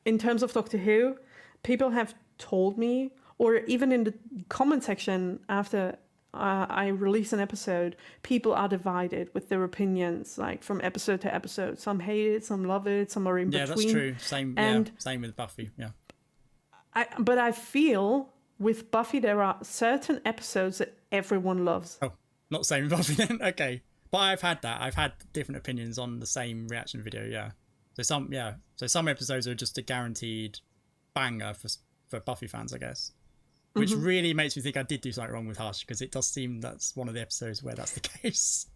in terms of Doctor Who, people have told me, or even in the comment section after I release an episode, people are divided with their opinions, like from episode to episode. Some hate it, some love it, some are in between. Yeah, that's true. Same with Buffy. Yeah. But I feel with Buffy there are certain episodes that everyone loves. Oh, not same with Buffy then. Okay, but I've had that. I've had different opinions on the same reaction video. Yeah. So some episodes are just a guaranteed banger for Buffy fans, I guess. Which really makes me think I did do something wrong with Hush, because it does seem that's one of the episodes where that's the case.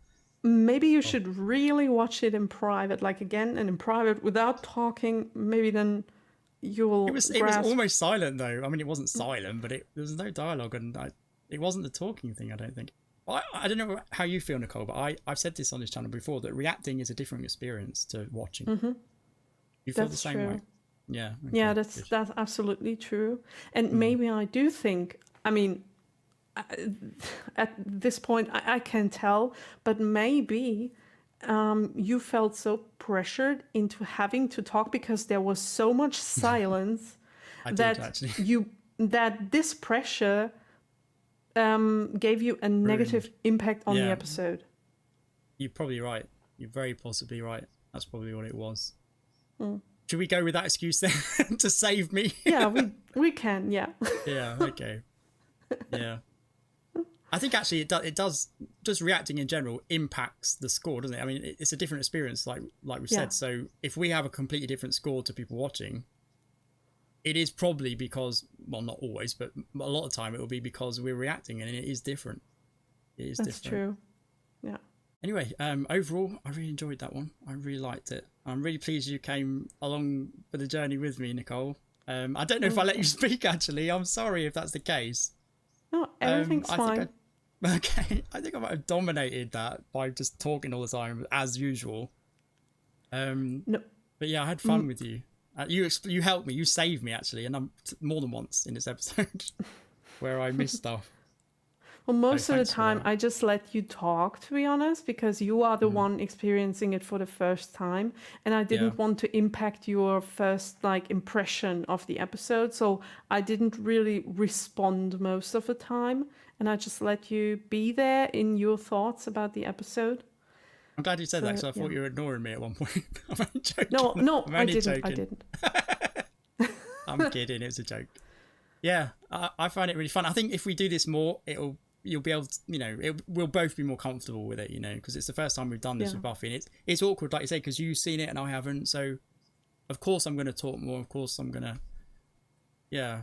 Maybe you should really watch it in private, like again, and in private without talking. Maybe then you will. It was almost silent though. I mean, it wasn't silent, but there was no dialogue, and it wasn't the talking thing. I don't think. I don't know how you feel, Nicole, but I've said this on this channel before that reacting is a different experience to watching. You feel the same way. Yeah. Okay, yeah, that's absolutely true. And maybe I do think, I mean, at this point, I can't tell, but maybe you felt so pressured into having to talk because there was so much silence that this pressure gave you a negative impact on the episode. You're probably right. You're very possibly right. That's probably what it was. Should we go with that excuse then to save me? Yeah, we can. Yeah. Yeah. Okay. Yeah. I think actually it does. Just reacting in general impacts the score, doesn't it? I mean, it's a different experience, like we've said. So if we have a completely different score to people watching, it is probably because, well, not always, but a lot of the time it will be because we're reacting, and it is different. That's true. Yeah. Anyway, overall, I really enjoyed that one. I really liked it. I'm really pleased you came along for the journey with me, Nicole. I don't know if I let you speak, actually. I'm sorry if that's the case. No, everything's fine. I think I might have dominated that by just talking all the time, as usual. No, But yeah, I had fun with you. You helped me. You saved me actually, and I'm more than once in this episode where I missed stuff. Well, most of the time I just let you talk, to be honest, because you are the one experiencing it for the first time, and I didn't want to impact your first impression of the episode, so I didn't really respond most of the time, and I just let you be there in your thoughts about the episode. I'm glad you said that, because I thought you were ignoring me at one point. I'm only joking. No, I'm I only didn't. joking. I'm kidding. It was a joke. Yeah, I find it really fun. I think if we do this more, you'll be able to, we'll both be more comfortable with it, because it's the first time we've done this with Buffy, and it's awkward, like you say, because you've seen it and I haven't. So, of course, I'm going to talk more. Of course, I'm going to. Yeah,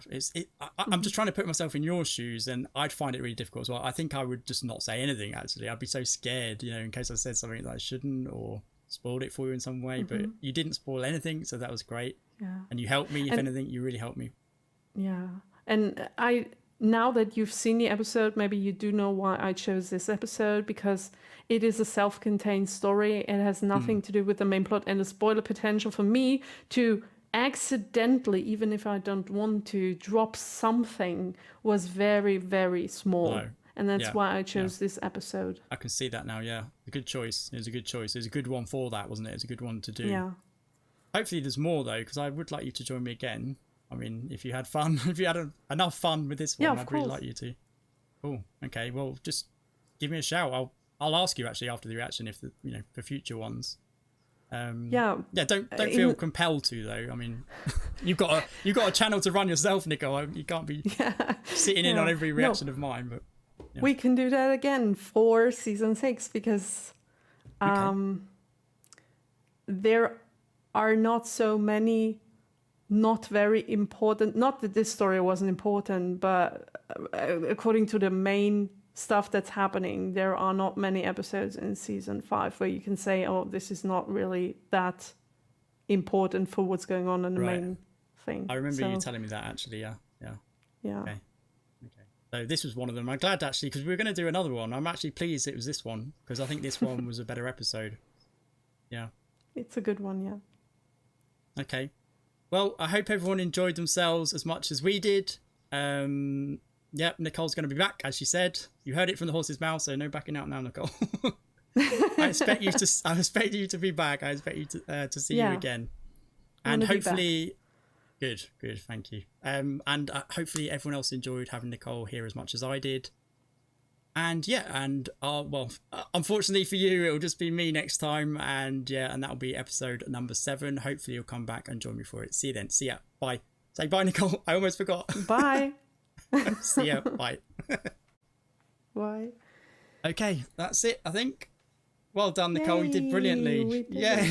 I'm just trying to put myself in your shoes, and I'd find it really difficult as well. I think I would just not say anything, actually. I'd be so scared, in case I said something that I shouldn't or spoiled it for you in some way. But you didn't spoil anything, so that was great. Yeah. And you helped me, if anything, you really helped me. Yeah. And now that you've seen the episode, maybe you do know why I chose this episode, because it is a self-contained story. It has nothing to do with the main plot, and the spoiler potential for me to accidentally, even if I don't want to, drop something was very, very small. No. And that's why I chose this episode. I can see that now, yeah. A good choice. It was a good choice. It was a good one for that, wasn't it? It was a good one to do. Yeah. Hopefully there's more, though, because I would like you to join me again. I mean, if you had fun, if you had enough fun with this one, I'd really like you to. Cool. Okay, well, just give me a shout. I'll ask you, actually, after the reaction, if for future ones. Yeah, don't feel compelled to, though. I mean, you've got a channel to run yourself, Nicole. You can't be sitting in on every reaction of mine. But we can do that again for season 6, because there are not so many not very important, not that this story wasn't important, but according to the main stuff that's happening, there are not many episodes in season 5 where you can say, oh, this is not really that important for what's going on in the main thing. I remember you telling me that, actually. Yeah. Okay. So this was one of them. I'm glad, actually, because we were going to do another one. I'm actually pleased it was this one, because I think this one was a better episode. Yeah. It's a good one, yeah. Okay. Well, I hope everyone enjoyed themselves as much as we did. Yep, Nicole's going to be back, as she said. You heard it from the horse's mouth, so no backing out now, Nicole. I expect you to be back. I expect you to see you again, and hopefully, good, thank you. And hopefully everyone else enjoyed having Nicole here as much as I did. And unfortunately for you, it'll just be me next time, and that'll be episode number 7. Hopefully you'll come back and join me for it. See you then. See ya. Bye. Say bye, Nicole. I almost forgot. Bye. See ya. Bye. Bye. Okay, that's it, I think. Well done, Nicole. You did brilliantly. We did Yeah.